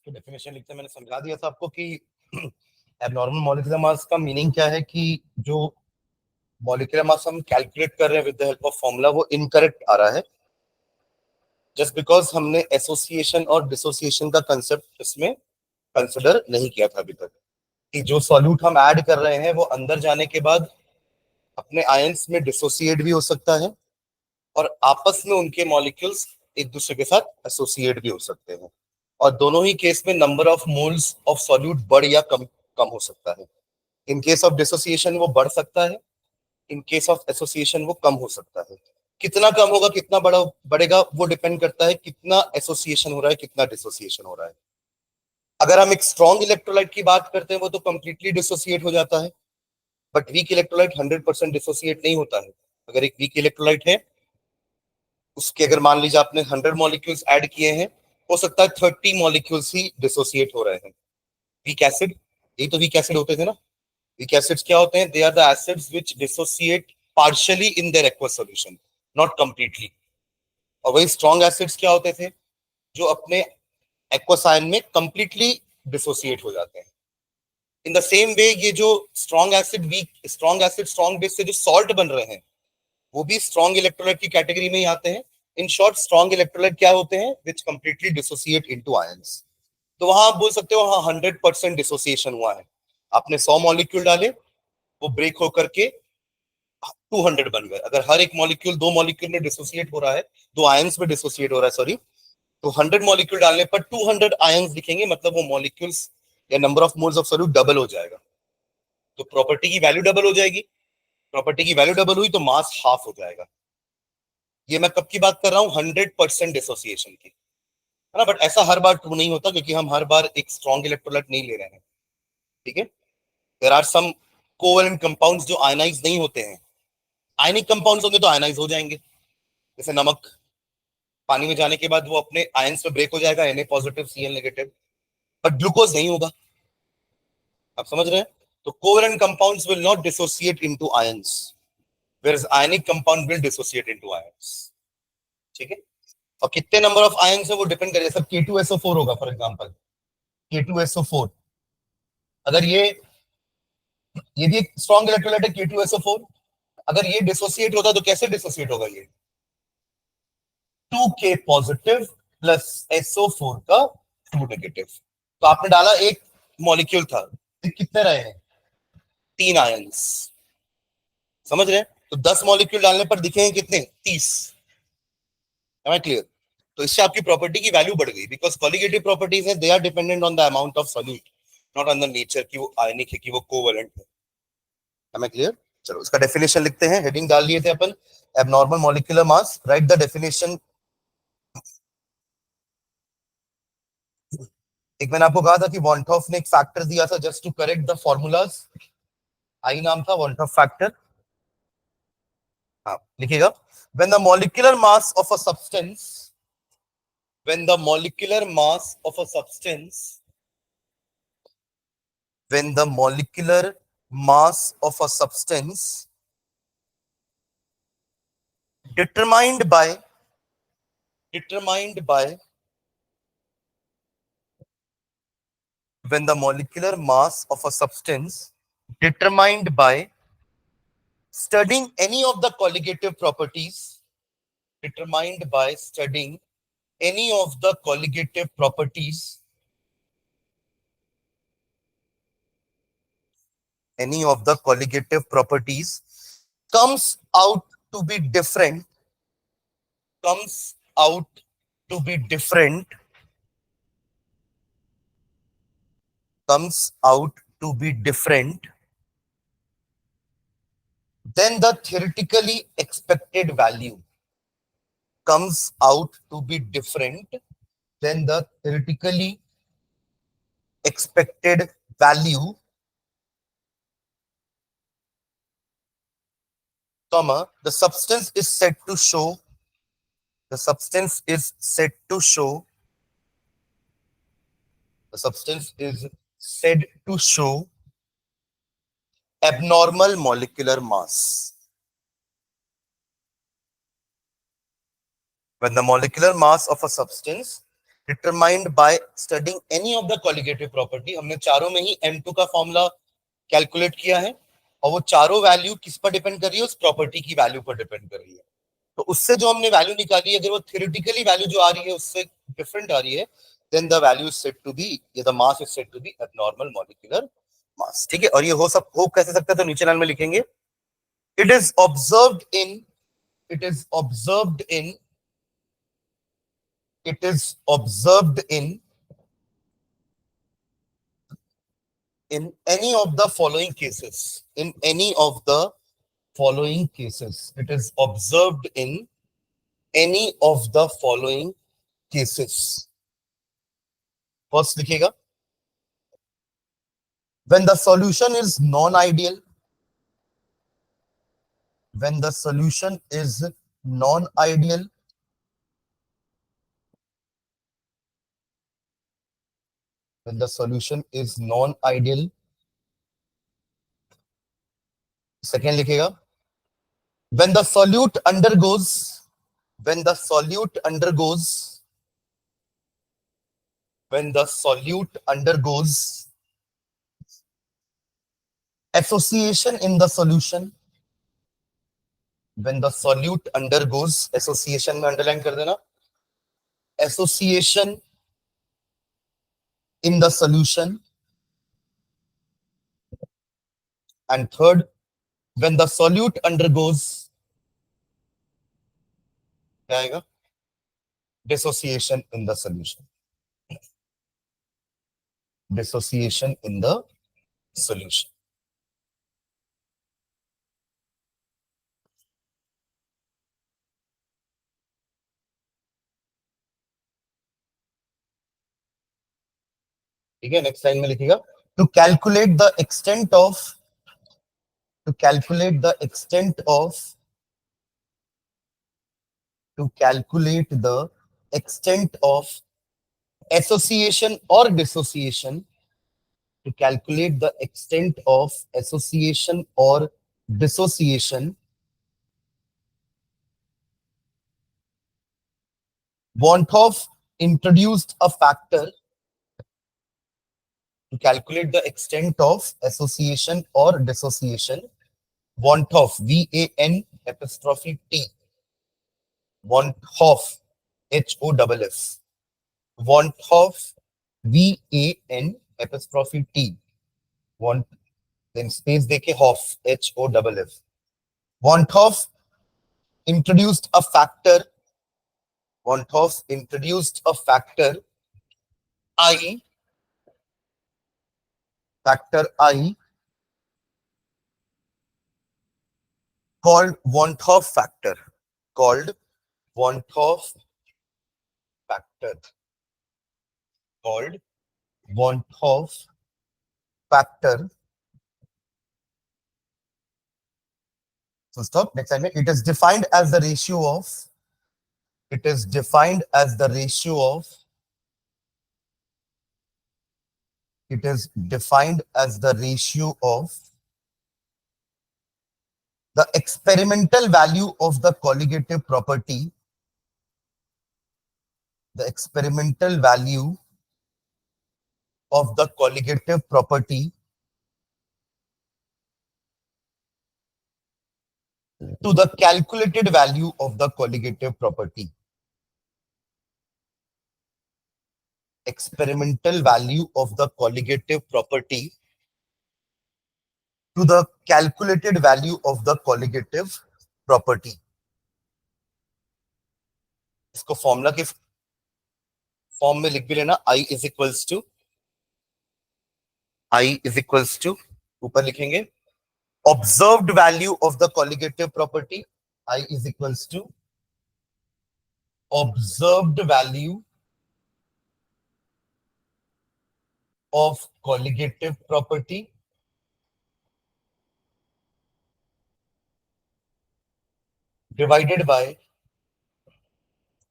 इसकी डेफिनेशन लिखते मैंने समझा दिया था आपको कि एबनॉर्मल मॉलिक्यूलर मास का मीनिंग क्या है, कि जो मॉलिक्यूलर मास हम कैलकुलेट कर रहे हैं with the help of formula वो इनकरेक्ट आ रहा है, जस्ट बिकॉज हमने एसोसिएशन और डिसोसिएशन का कंसेप्ट इसमें कंसिडर नहीं किया था अभी तक, कि जो सॉल्यूट हम ऐड कर रहे हैं वो अंदर जाने के बाद अपने आयंस में डिसोसिएट भी हो सकता है और आपस में उनके मॉलिक्यूल्स एक दूसरे के साथ एसोसिएट भी हो सकते हैं, और दोनों ही केस में number of moles of solute बढ़ या कम कम हो सकता है। इन केस ऑफ डिसोसिएशन वो बढ़ सकता है, इन केस ऑफ एसोसिएशन वो कम हो सकता है। कितना कम होगा कितना बड़ा बढ़ेगा वो डिपेंड करता है कितना एसोसिएशन हो रहा है, कितना डिसोसिएशन हो रहा है। अगर हम एक स्ट्रॉन्ग इलेक्ट्रोलाइट की बात करते हैं वो तो कंप्लीटली डिसोसिएट हो जाता है, बट वीक इलेक्ट्रोलाइट 100% डिसोसिएट नहीं होता है। अगर एक वीक इलेक्ट्रोलाइट है, उसके अगर मान लीजिए आपने 100 मॉलिक्यूल्स ऐड किए हैं, हो सकता है 30 मॉलिक्यूल्स ही डिसोसिएट हो रहे हैं। वीक एसिड, यही तो वीक एसिड होते थे ना। वीक एसिड्स क्या होते हैं? They are the acids which dissociate partially in their aqueous solution, not completely. और वही स्ट्रॉन्ग एसिड्स क्या होते थे? जो अपने एक्वस आयन में कंप्लीटली डिसोसिएट हो जाते हैं। इन द सेम वे ये जो strong acid weak strong acid strong base से जो सॉल्ट बन रहे हैं वो भी स्ट्रॉन्ग इलेक्ट्रोलाइट की कैटेगरी में ही आते हैं। इन शॉर्ट स्ट्रॉन्ग इलेक्ट्रोलाइट क्या होते हैं? विच कंप्लीटली डिसोसिएट इनटू आयंस। तो वहां आप बोल सकते हो हाँ 100% डिसोसिएशन हुआ है। आपने 100 मॉलिक्यूल डाले, वो ब्रेक होकर के 200 बन गए। अगर हर एक मॉलिक्यूल दो मॉलिक्यूल में डिसोसिएट हो रहा है, दो आयंस में डिसोसिएट हो रहा है सॉरी, तो 100 मॉलिक्यूल डालने पर 200 आयंस दिखेंगे, मतलब वो मॉलिक्यूल्स या number of moles of solute double हो जाएगा। तो प्रॉपर्टी की वैल्यू डबल हो जाएगी। प्रॉपर्टी की वैल्यू डबल हुई तो मास हाफ हो जाएगा। ये मैं कब की बात कर रहा हूँ? 100% डिसोसिएशन की, है ना। बट ऐसा हर बार ट्रू नहीं होता, क्योंकि हम हर बार एक स्ट्रॉन्ग इलेक्ट्रोलाइट नहीं ले रहे हैं, ठीक है। There are some covalent compounds जो आयनाइज नहीं होते हैं। आयनिक कंपाउंड्स होंगे तो आयनाइज हो जाएंगे, जैसे नमक पानी में जाने के बाद वो अपने आयंस में ब्रेक हो जाएगा, Na positive Cl negative, but glucose नहीं होगा। आप समझ रहे हैं? तो covalent compounds will not dissociate into ions, whereas ionic compound will dissociate into ions, ठीक है। और कितने नंबर ऑफ आयंस है वो डिपेंड करेगा। सब K2SO4 होगा फॉर एग्जांपल, K2SO4। अगर ये भी एक स्ट्रॉन्ग इलेक्ट्रोलाइट है K2SO4, अगर ये डिसोसिएट होता तो कैसे डिसोसिएट होगा? ये 2K पॉजिटिव प्लस SO4 का 2 नेगेटिव। तो आपने डाला एक मॉलिक्यूल था, कितने रहे हैं? 3 आयंस, समझ रहे हैं? तो 10 मॉलिक्यूल डालने पर दिखेंगे कितने? 30। Am I clear? तो इससे आपकी प्रॉपर्टी की वैल्यू बढ़ गई, बिकॉज कॉलिगेटिव प्रॉपर्टीज है, they are dependent on the amount of solute, not on the nature कि वो आयनिक है कि वो कोवेलेंट है। Am I clear? चलो उसका डेफिनेशन लिखते हैं। हेडिंग डाल दिए थे अपन, abnormal molecular mass. Write the definition. एक मैंने आपको कहा था कि वॉन्टॉफ ने एक फैक्टर दिया था just to correct the formulas. I नाम था वॉन्टॉफ फैक्टर। हाँ लिखिएगा। When the molecular mass of a substance when the molecular mass of a substance when the molecular mass of a substance determined by when the molecular mass of a substance determined by studying any of the colligative properties determined by studying any of the colligative properties any of the colligative properties comes out to be different comes out to be different comes out to be different then the theoretically expected value comes out to be different than the theoretically expected value comma the substance is said to show the substance is said to show the substance is said to show abnormal molecular mass. When the molecular mass of a substance determined by studying any of the colligative property. हमने चारों में ही M2 का formula calculate किया है और वो चारों value किस पर डिपेंड कर रही है, उस प्रॉपर्टी की वैल्यू पर डिपेंड कर रही है। तो उससे जो हमने वैल्यू निकाली है, अगर वो थ्योरेटिकली वैल्यू जो आ रही है उससे डिफरेंट आ रही है, then the value is said to be, the mass is said to be abnormal molecular mass. ठीक है, और ये हो कैसे सकता है, तो नीचे लाइन में लिखेंगे, it is observed in, it is observed in, it is observed in any of the following cases, in any of the following cases, it is observed in any of the following cases। First लिखिएगा, when the solution is non-ideal, when the solution is non-ideal, when the solution is non-ideal। Second लिखिएगा, when the solute undergoes, when the solute undergoes, when the solute undergoes association in the solution, when the solute undergoes association, में underline कर देना, association in the solution। and third, when the solute undergoes, क्या आएगा, dissociation in the solution, dissociation in the solution। ठीक है, next line में लिखिएगा, to calculate the extent of, to calculate the extent of, to calculate the extent of association or dissociation, to calculate the extent of association or dissociation, Wantoff introduced a factor, to calculate the extent of association or dissociation, Wantoff, V-A-N apostrophe T, Wantoff, H-O-F-F, Wantoff, V-A-N apostrophe T, Want, then space देके Hoff, H-O-F-F, Wantoff introduced a factor, Wantoff introduced a factor I, factor I, called Wantoff factor, called Wantoff factor, called Wantoff factor। So stop, next time, it is defined as the ratio of, it is defined as the ratio of, it is defined as the ratio of the experimental value of the colligative property, the experimental value of the colligative property to the calculated value of the colligative property, experimental value of the colligative property to the calculated value of the colligative property। इसको formula के form में लिख भी लेना, I is equals to, I is equals to, ऊपर लिखेंगे observed value of the colligative property, I is equals to observed value of colligative property divided by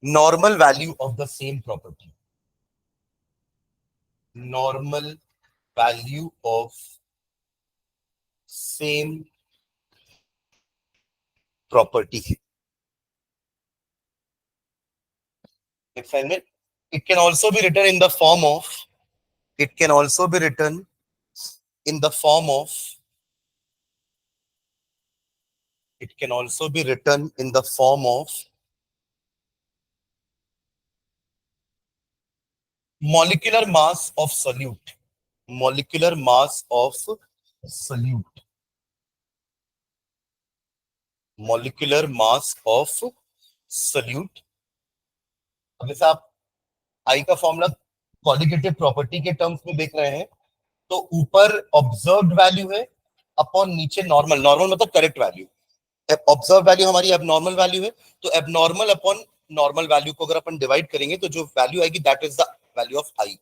normal value of the same property, normal value of same property। Next line में It can also be written in the form of, it can also be written in the form of, it can also be written in the form of molecular mass of solute. Molecular mass of solute. Molecular mass of solute. अब जैसे आप आई का formula qualitative property के terms में देख रहे हैं, तो ऊपर ऑब्जर्व्ड वैल्यू है अपॉन नीचे नॉर्मल. नॉर्मल मतलब करेक्ट वैल्यू. ऑब्जर्व वैल्यू हमारी एबनॉर्मल वैल्यू है, तो एबनॉर्मल अपॉन नॉर्मल वैल्यू को अगर अपन डिवाइड करेंगे तो जो वैल्यू आएगी that is the value of I.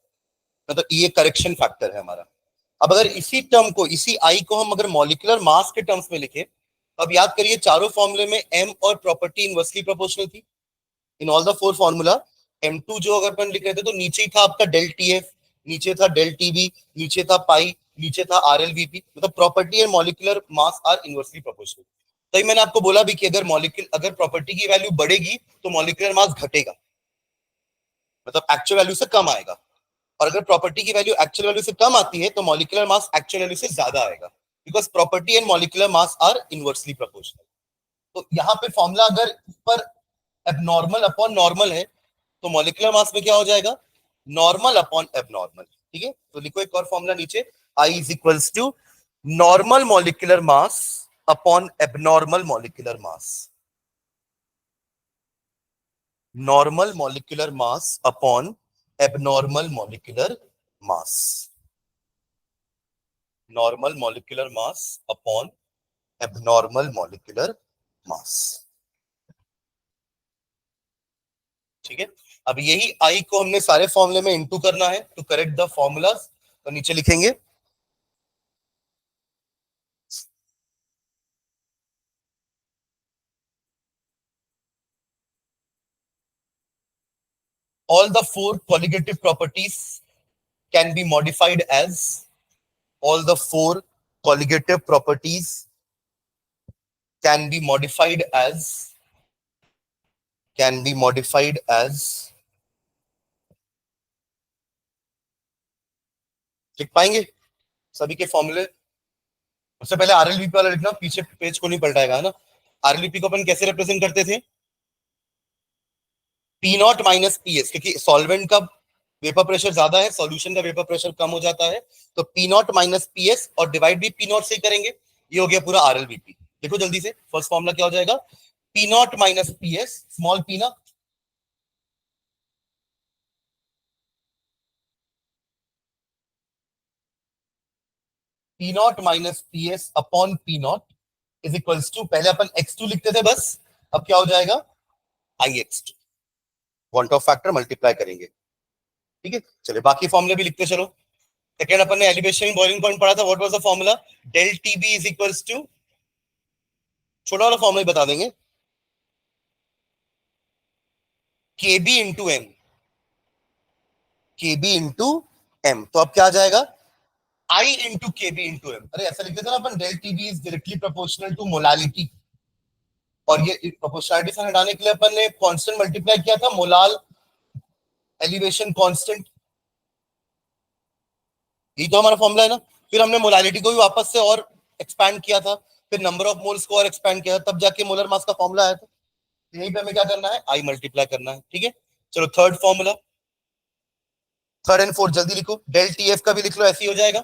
मतलब ये करेक्शन फैक्टर है हमारा. अब अगर इसी टर्म को, इसी आई को हम अगर मॉलिक्यूलर मास के टर्म्स में लिखे, अब याद करिए चारों फॉर्मूले में एम और प्रॉपर्टी इनवर्सली प्रोपोर्शनल थी. In all the four formula M2 जो अगर अपन लिख रहे थे तो नीचे ही था आपका डेल टीएफ, नीचे था डेल टीबी, नीचे था पाई, नीचे था आरएलवीपी. मतलब property and molecular mass are inversely proportional. तभी मैंने आपको बोला भी कि अगर प्रॉपर्टी की वैल्यू बढ़ेगी तो मॉलिक्यूलर मास घटेगा, मतलब एक्चुअल वैल्यू से कम आएगा. और अगर प्रॉपर्टी की वैल्यू एक्चुअल वैल्यू से कम आती है तो मॉलिक्यूलर मास एक्चुअल वैल्यू से ज्यादा आएगा, because property and molecular mass are inversely proportional. तो यहाँ पे फॉर्मूला अगर ऊपर एबनॉर्मल अपॉन नॉर्मल है तो मॉलिक्यूलर मास में क्या हो जाएगा, नॉर्मल अपॉन एबनॉर्मल. ठीक है, तो लिखो एक और फॉर्मूला नीचे, I is equals to normal molecular mass upon abnormal molecular mass. Normal molecular mass upon abnormal molecular mass. Normal molecular mass upon abnormal molecular mass. ठीक है, अब यही आई को हमने सारे फॉर्मूले में इनटू करना है टू करेक्ट द फॉर्मूलाज. तो नीचे लिखेंगे all the four colligative properties can be modified as, all the four colligative properties can be modified as, can be modified as, लिख पाएंगे सभी के फॉर्मूले. उससे पहले आरएलवीपी वाला लिखना, पीछे पेज को नहीं पलटाएगा, है ना. आरएलवीपी को अपन कैसे रिप्रेजेंट करते थे, P nought minus P S, क्योंकि सॉल्वेंट का वेपर प्रेशर ज्यादा है, सॉल्यूशन का वेपर प्रेशर कम हो जाता है, तो P nought minus P S और डिवाइड भी पी नॉट से करेंगे. ये हो गया पूरा आरएलवीपी. देखो जल्दी से फर्स्ट फॉर्मूला क्या हो जाएगा, P nought minus P S, small P ना, P nought minus P S upon P nought is equals to, पहले अपन x2 लिखते थे बस, अब क्या हो जाएगा I X two, quant of factor multiply करेंगे. ठीक है, चलिए बाकी फॉर्मूले भी लिखते चलो. सेकेंड अपन ने एलिवेशन बॉइलिंग पॉइंट पढ़ा था, what was the formula, del TB is equals to, छोटा वाला फॉर्मूला बता देंगे, KB into M, KB into M. तो अब क्या आ जाएगा, I into KB into M. अरे ऐसा लिखते थे ना अपन, del TB is directly proportional to molality, और ये प्रोपोर्शनलिटी से हटाने के लिए अपन ने कांस्टेंट मल्टीप्लाई किया था, मोलाल एलिवेशन कांस्टेंट. यही तो हमारा फॉर्मूला है ना. फिर हमने मोलालिटी को भी वापस से और एक्सपैंड किया था, फिर नंबर ऑफ मोल्स को और एक्सपैंड किया था, तब जाके मोलर मास का फॉर्मूला आया था. यहीं पे हमें क्या करना है, आई मल्टीप्लाई करना है. ठीक है, चलो third formula, third and fourth जल्दी लिखो. डेल टी एफ का भी लिख लो, ऐसे ही हो जाएगा,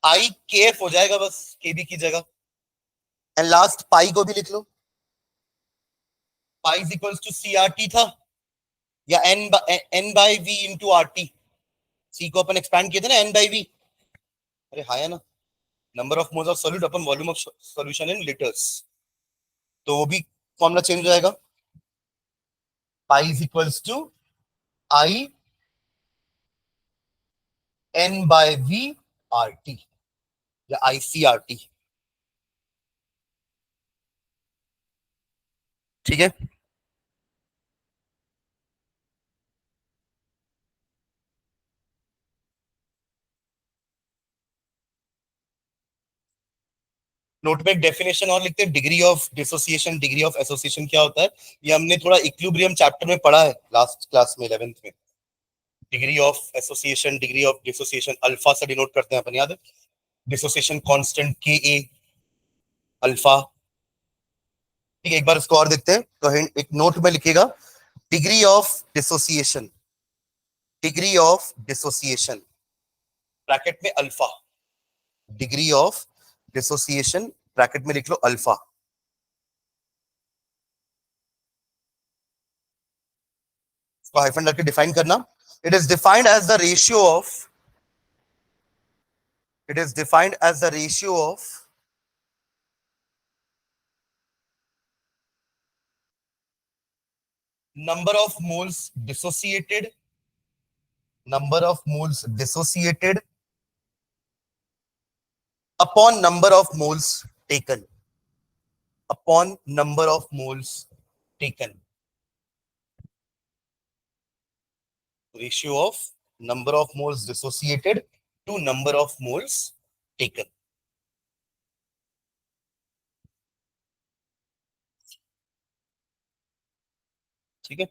आई के एफ हो जाएगा बस के बी की जगह. एंड लास्ट पाई को भी लिख लो, pi is equals to C R T था, या N by V into R T. C को अपन एक्सपैंड किए थे ना एन बाई वी. अरे हाँ है ना, number of moles of solute upon volume of solution in litres, तो वो भी फॉर्मूला चेंज हो जाएगा. Pi is equals to I N by V R T, या आई सी आर टी. ठीक है, नोट में एक डेफिनेशन और लिखते हैं, degree of dissociation, degree of association क्या होता है. ये हमने थोड़ा इक्विलिब्रियम चैप्टर में पढ़ा है लास्ट क्लास में 11th में. Degree of association, degree of dissociation alpha से डिनोट करते हैं अपन, याद है? डिसोसिएशन कांस्टेंट के ए अल्फा। ठीक है, एक बार इसको और देखते हैं। तो एक नोट में लिखिएगा, degree of dissociation, degree of dissociation bracket में alpha, degree of dissociation bracket में लिख लो अल्फा। इसको हाइफन करके डिफाइन करना। It is defined as the ratio of, it is defined as the ratio of number of moles dissociated, number of moles dissociated upon number of moles taken, upon number of moles taken, ratio of number of moles dissociated to number of moles taken। ठीक है,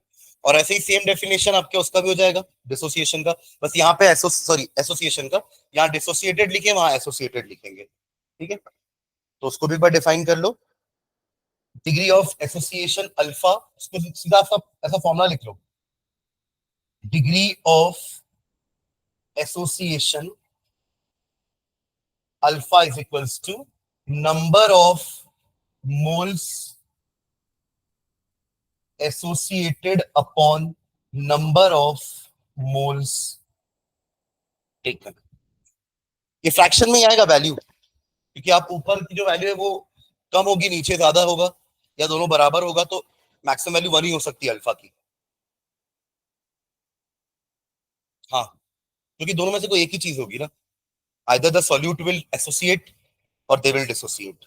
और ऐसे ही same definition आपके उसका भी हो जाएगा dissociation का, बस यहाँ पे एसोसिएशन का, यहाँ डिसोसिएटेड लिखे वहां एसोसिएटेड लिखेंगे। ठीक है, तो उसको भी एक बार डिफाइन कर लो, डिग्री ऑफ एसोसिएशन अल्फा, उसको सीधा ऐसा फॉर्मूला लिख लो, degree of association alpha is equals to number of moles associated upon number of moles taken. ये फ्रैक्शन में ही आएगा वैल्यू, क्योंकि आप ऊपर की जो वैल्यू है वो कम होगी, नीचे ज्यादा होगा, या दोनों बराबर होगा, तो मैक्सिमम वैल्यू 1 ही हो सकती है अल्फा की। हाँ, क्योंकि दोनों में से कोई एक ही चीज होगी ना, either the solute will associate और दे विल डिसोसिएट।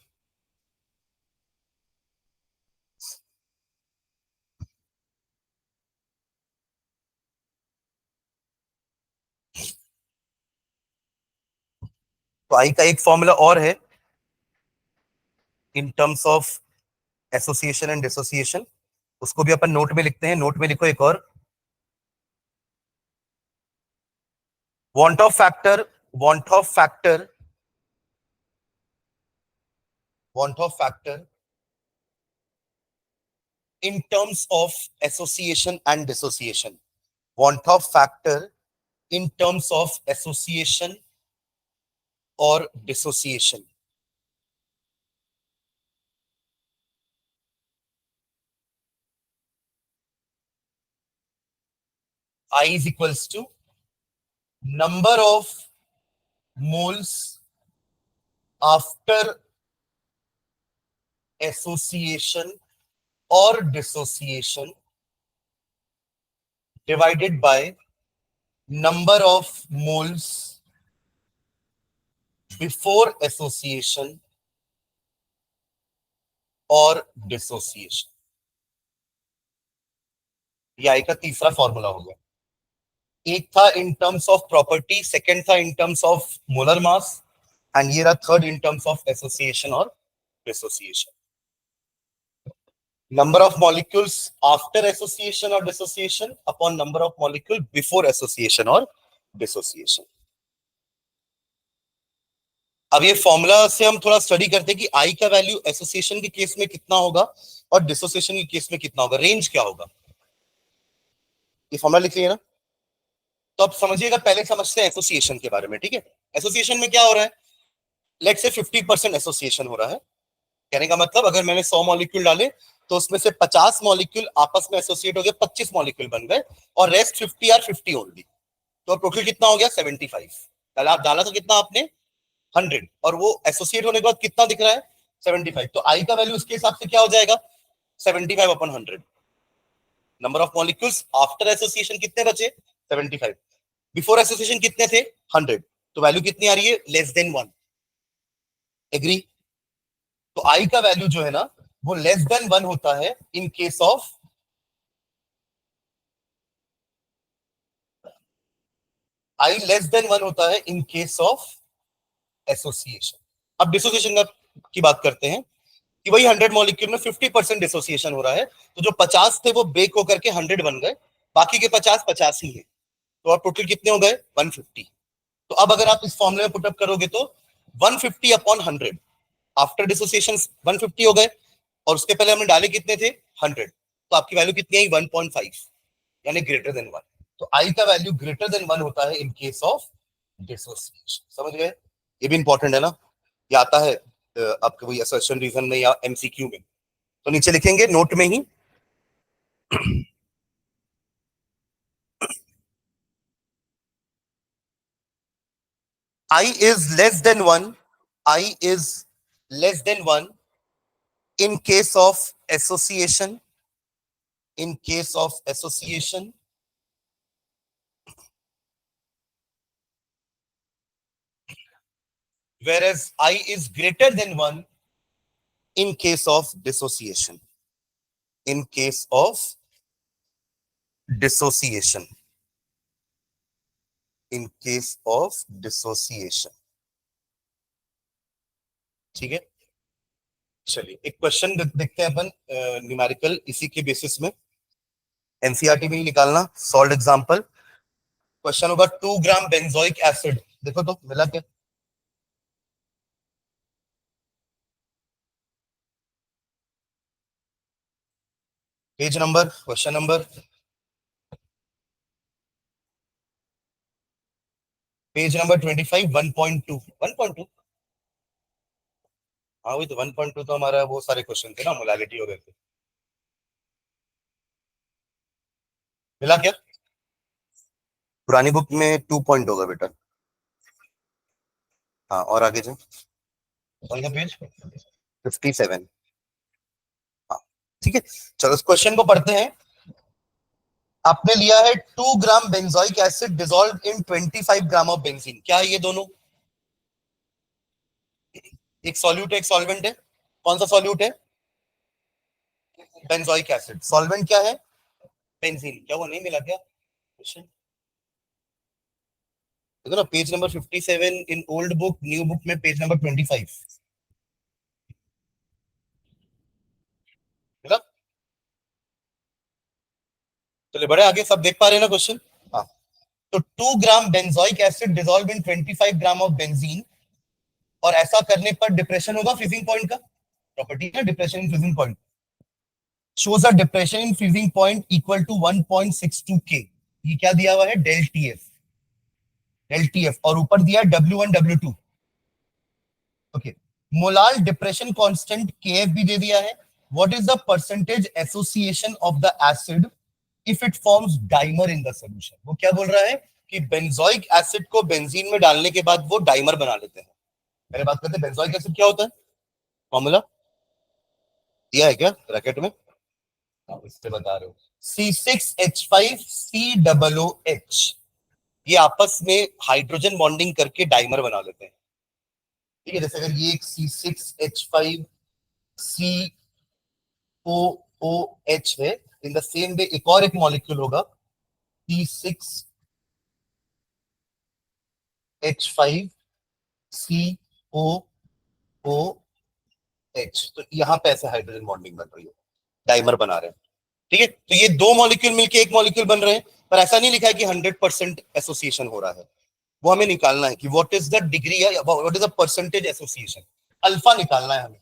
तो आई का एक फॉर्मूला और है इन terms of association and dissociation, उसको भी अपन नोट में लिखते हैं। नोट में लिखो एक और, want of factor, want of factor, want of factor in terms of association and dissociation, want of factor in terms of association or dissociation। I is equals to number of moles after association or dissociation divided by number of moles before association और dissociation. ये I का तीसरा formula हो गया। एक था in terms of property, second था in terms of molar mass, and ये रहा third in terms of association और dissociation. Number of molecules after association और dissociation upon number of molecule before association और डिसोसिएशन। अब ये फॉर्मूला से हम थोड़ा स्टडी करते हैं कि आई का वैल्यू एसोसिएशन के केस में कितना होगा और डिसोसिएशन के केस में कितना होगा, रेंज क्या होगा। ये फॉर्मूला लिख लिया ना, तो अब समझिएगा, पहले समझते हैं एसोसिएशन के बारे में। ठीक है, एसोसिएशन में क्या हो रहा है, लेट्स से 50% एसोसिएशन हो रहा है। कहने का मतलब अगर मैंने 100 मॉलिक्यूल डाले तो उसमें से 50 मॉलिक्यूल आपस में एसोसिएट हो गए, 25 मॉलिक्यूल बन गए, और रेस्ट 50 आर 50 ओनली। तो टोटल कितना हो गया 75। पहले आप डाला तो कितना आपने 100, और वो एसोसिएट होने के बाद कितना दिख रहा है 75। तो आई का वैल्यू उसके हिसाब से क्या हो जाएगा 75 upon 100। Number of molecules after association कितने बचे 75, बिफोर एसोसिएशन कितने थे 100, तो वैल्यू कितनी आ रही है लेस देन 1। एग्री। तो आई का वैल्यू जो है ना वो लेस देन 1 होता है in case of, I less than 1 होता है इन केस ऑफ एसोसिएशन। अब डिसोसिएशन की बात करते हैं कि वही 100 मॉलिक्यूल में 50% डिसोसिएशन हो रहा है, तो जो 50 थे वो ब्रेक होकर के 100 बन गए, बाकी के 50 50 ही है। तो आप टोटल कितने हो गए 150। तो अब अगर आप इस फॉर्मूले में पुटअप करोगे तो 150 अपॉन 100 आफ्टर डिसोसिएशन 150 हो गए, और उसके पहले हमने डाले कितने थे 100, तो आपकी वैल्यू कितनी आई 1.5, यानी ग्रेटर देन 1। तो आई का वैल्यू ग्रेटर देन 1 होता है इन केस ऑफ डिसोसिएशन। समझ गए? ये भी इंपॉर्टेंट है ना, ये आता है आपके वही असर्शन रीजन में या एमसीक्यू में। तो नीचे लिखेंगे नोट में ही I is less than 1, I is less than 1 in case of association, in case of association, whereas I is greater than 1 in case of dissociation, in case of dissociation, in case of dissociation। ठीक है, चलिए एक question देखते हैं अपन numerical इसी के basis में, NCERT में ही निकालना, सॉल्व एग्जांपल। क्वेश्चन होगा 2 ग्राम बेंजोइक एसिड, देखो तो मिला क्या, page number, question number, page number 25, 1.2, 1.2। हाँ वही तो 1.2, तो हमारा वो सारे क्वेश्चन थे ना, मोलालिटी वगैरह थे। मिला क्या? पुरानी बुक में 2 पॉइंट होगा बेटा। हाँ और आगे जो कौन सा पेज 57। हाँ ठीक है, चलो इस क्वेश्चन को पढ़ते हैं। आपने लिया है 2 gram benzoic acid dissolve in 25 gram of benzene. क्या है ये दोनों? एक सॉल्यूट है एक सॉल्वेंट है। कौन सा सॉल्यूट है? Benzoic acid. सॉल्वेंट क्या है? बेंजीन। क्या वो नहीं मिला क्या क्वेश्चन? देखो ना page number 57 in old book, new book में पेज नंबर 25 मिला। चलिए बड़े आगे सब देख पा रहे हैं ना क्वेश्चन? हाँ, तो 2 gram benzoic acid dissolve in 25 gram of benzene, और ऐसा करने पर डिप्रेशन होगा फ्रीजिंग पॉइंट का, प्रॉपर्टी है depression in freezing point, shows a depression in freezing point equal to 1.62 K। ये क्या दिया हुआ है? डेल टीएफ, डेल टीएफ, और ऊपर दिया W1 W2। Okay, molar depression constant KF भी दे दिया है। What is the percentage association of the acid if it forms dimer in the solution? वो क्या बोल रहा है कि बेंजोइक एसिड को बेंजीन में डालने के बाद वो डाइमर बना लेते हैं। पहले बात करते हैं बेंजोइक एसिड क्या होता है, फॉर्मूला दिया है क्या ब्रैकेट में? इससे बता रहे हो C6H5COOH, ये आपस में हाइड्रोजन बॉन्डिंग करके डाइमर बना लेते हैं। ठीक है, जैसे अगर ये एक C6H5COOH है, इन द सेम वे एक और एक मॉलिक्यूल होगा C6H5COOH, तो यहां पे ऐसे हाइड्रोजन बॉन्डिंग बन रही है, डाइमर बना रहे हैं। ठीक है, तो ये दो मॉलिक्यूल मिलके एक मॉलिक्यूल बन रहे हैं, पर ऐसा नहीं लिखा है कि 100% एसोसिएशन हो रहा है। वो हमें निकालना है कि what is the degree, what is the percentage association, alpha निकालना है हमें।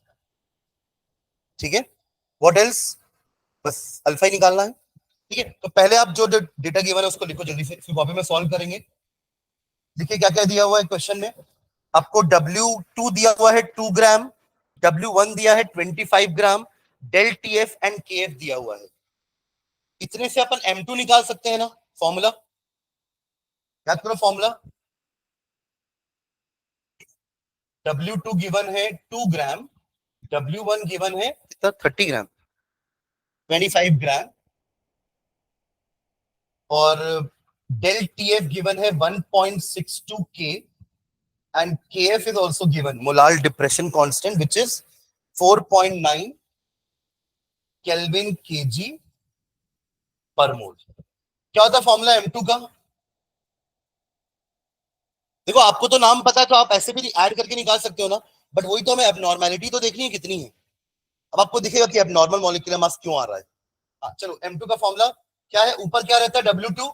ठीक है, व्हाट एल्स, बस अल्फा ही निकालना है। ठीक है, तो पहले आप जो डेटा गिवन है उसको लिखो जल्दी से, फिर कॉपी में सॉल्व करेंगे। देखिए क्या क्या दिया हुआ है क्वेश्चन में। आपको W2 दिया हुआ है 2 ग्राम, W1 दिया है 25 ग्राम, डेल TF एंड KF दिया हुआ है। इतने से अपन M2 निकाल सकते हैं ना, फॉर्मूला याद करो, फॉर्मूला W2 गिवन है 2 ग्राम, W1 गिवन है 30 ग्राम, 25 ग्राम, और डेल TF गिवन है 1.62 K, and KF is also given, molar depression constant, which is 4.9 Kelvin kg पर मोल। क्या होता है फॉर्मूला M2 का? देखो आपको तो नाम पता है तो आप ऐसे भी ऐड करके निकाल सकते हो ना, बट वही तो हमें एबनॉर्मेलिटी तो देखनी है कितनी है। अब आपको दिखेगा कि एबनॉर्मल मॉलिक्यूलर मास क्यों आ रहा है। हाँ चलो, M2 का फॉर्मूला क्या है? ऊपर क्या रहता है W2,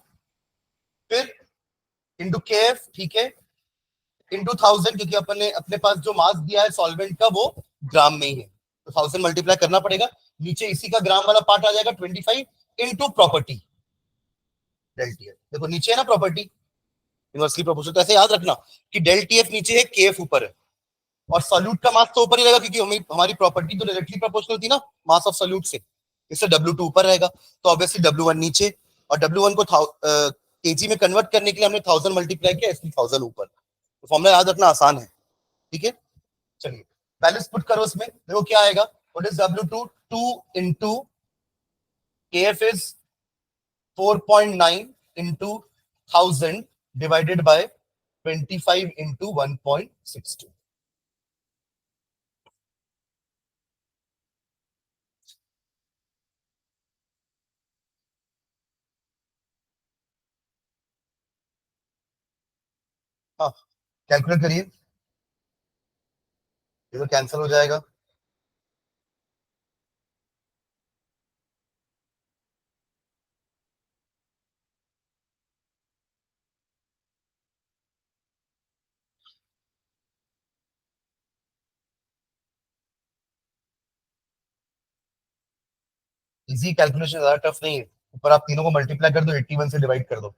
फिर इंटू के एफ, ठीक है, इंटू 1000, क्योंकि अपने पास जो मास दिया है सॉल्वेंट का वो ग्राम में ही है, तो 1000 मल्टीप्लाई करना पड़ेगा। नीचे इसी का ग्राम वाला पार्ट आ जाएगा 25 into property del T F. देखो नीचे है ना प्रॉपर्टी, इनवर्सली प्रोपोर्शनल, तो ऐसे याद रखना कि डेल टी एफ नीचे है, के एफ ऊपर है, और सॉल्यूट का मास तो ऊपर ही रहेगा, क्योंकि हमारी प्रॉपर्टी तो डायरेक्टली प्रोपोर्शनल थी ना मास ऑफ सॉल्यूट से, इससे W2 ऊपर रहेगा, तो ऑब्वियसली W1 नीचे, और W1 को केजी में कन्वर्ट करने के लिए हमने 1000 मल्टीप्लाई किया, इसलिए 1000 ऊपर। तो फॉर्मूला याद रखना आसान है, ठीक है। चलिए बैलेंस पुट करो उसमें, देखो क्या आएगा, what is W2, 2 into KF is 4.9 into 1000 divided bye 25 into 1.62। हाँ कैलकुलेट करिए, ये तो कैंसिल हो जाएगा। इजी कैलकुलेशन, ज्यादा टफ नहीं है। ऊपर आप तीनों को मल्टीप्लाई कर दो, 81 से डिवाइड कर दो।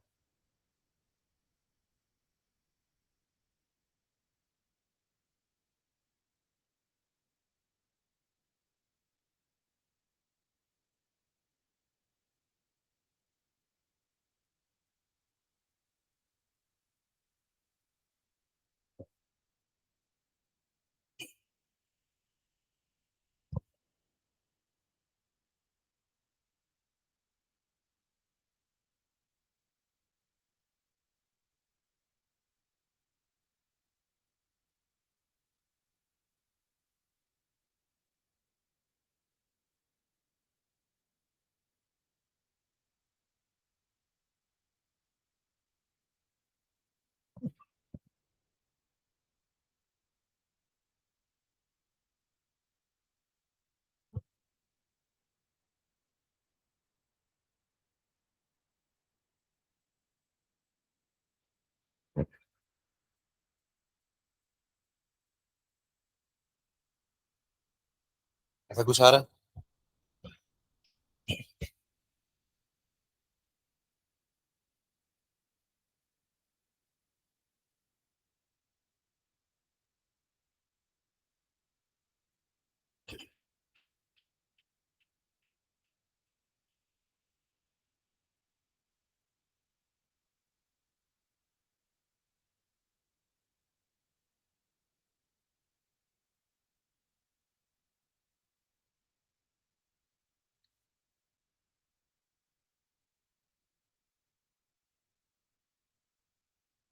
ऐसा कुछ आ रहा है?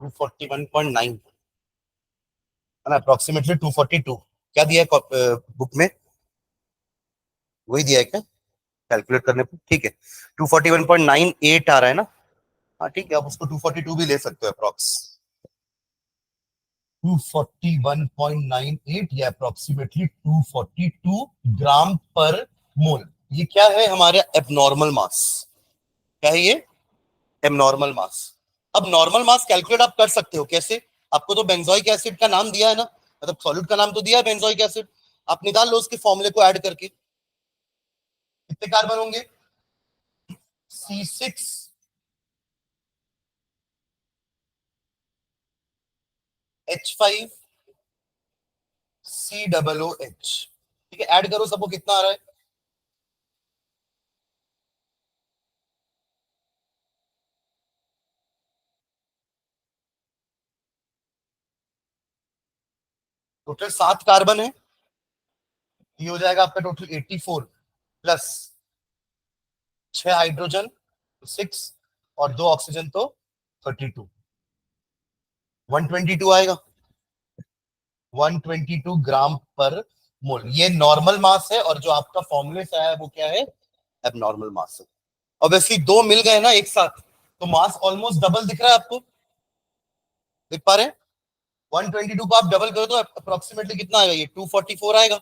241.9 है ना, अप्रोक्सीमेटली 242। क्या दिया है बुक में? वही दिया है क्या कैलकुलेट करने पे? ठीक है, 241.98 आ रहा है ना। हाँ ठीक है, आप उसको 242 भी ले सकते हो अप्रोक्स। 241.98 या अप्रोक्सीमेटली 242 ग्राम पर मोल। ये क्या है? हमारे एबनॉर्मल मास। क्या है ये? एबनॉर्मल मास। अब नॉर्मल मास कैलकुलेट आप कर सकते हो कैसे? आपको तो बेंजोइक एसिड का नाम दिया है ना, मतलब सॉल्यूट का नाम तो दिया है बेंजोइक एसिड, आप निकाल लो उसके फॉर्मूले को ऐड करके। कितने कार्बन होंगे? C6 H5 COOH। ठीक है, ऐड करो सबको, कितना आ रहा है? टोटल 7 कार्बन है, ये हो जाएगा आपका टोटल 84 प्लस 6 हाइड्रोजन 6 और 2 ऑक्सीजन तो 32, 122 आएगा। 122 ग्राम पर मोल, ये नॉर्मल मास है, और जो आपका फॉर्मूले से आया है वो क्या है? एबनॉर्मल मास है। ऑब्वियसली दो मिल गए ना एक साथ, तो मास ऑलमोस्ट डबल दिख रहा है आपको, देख पा रहे हैं? 122 को आप डबल करो तो अप्रोक्सीमेटली कितना आएगा? ये 244 आएगा,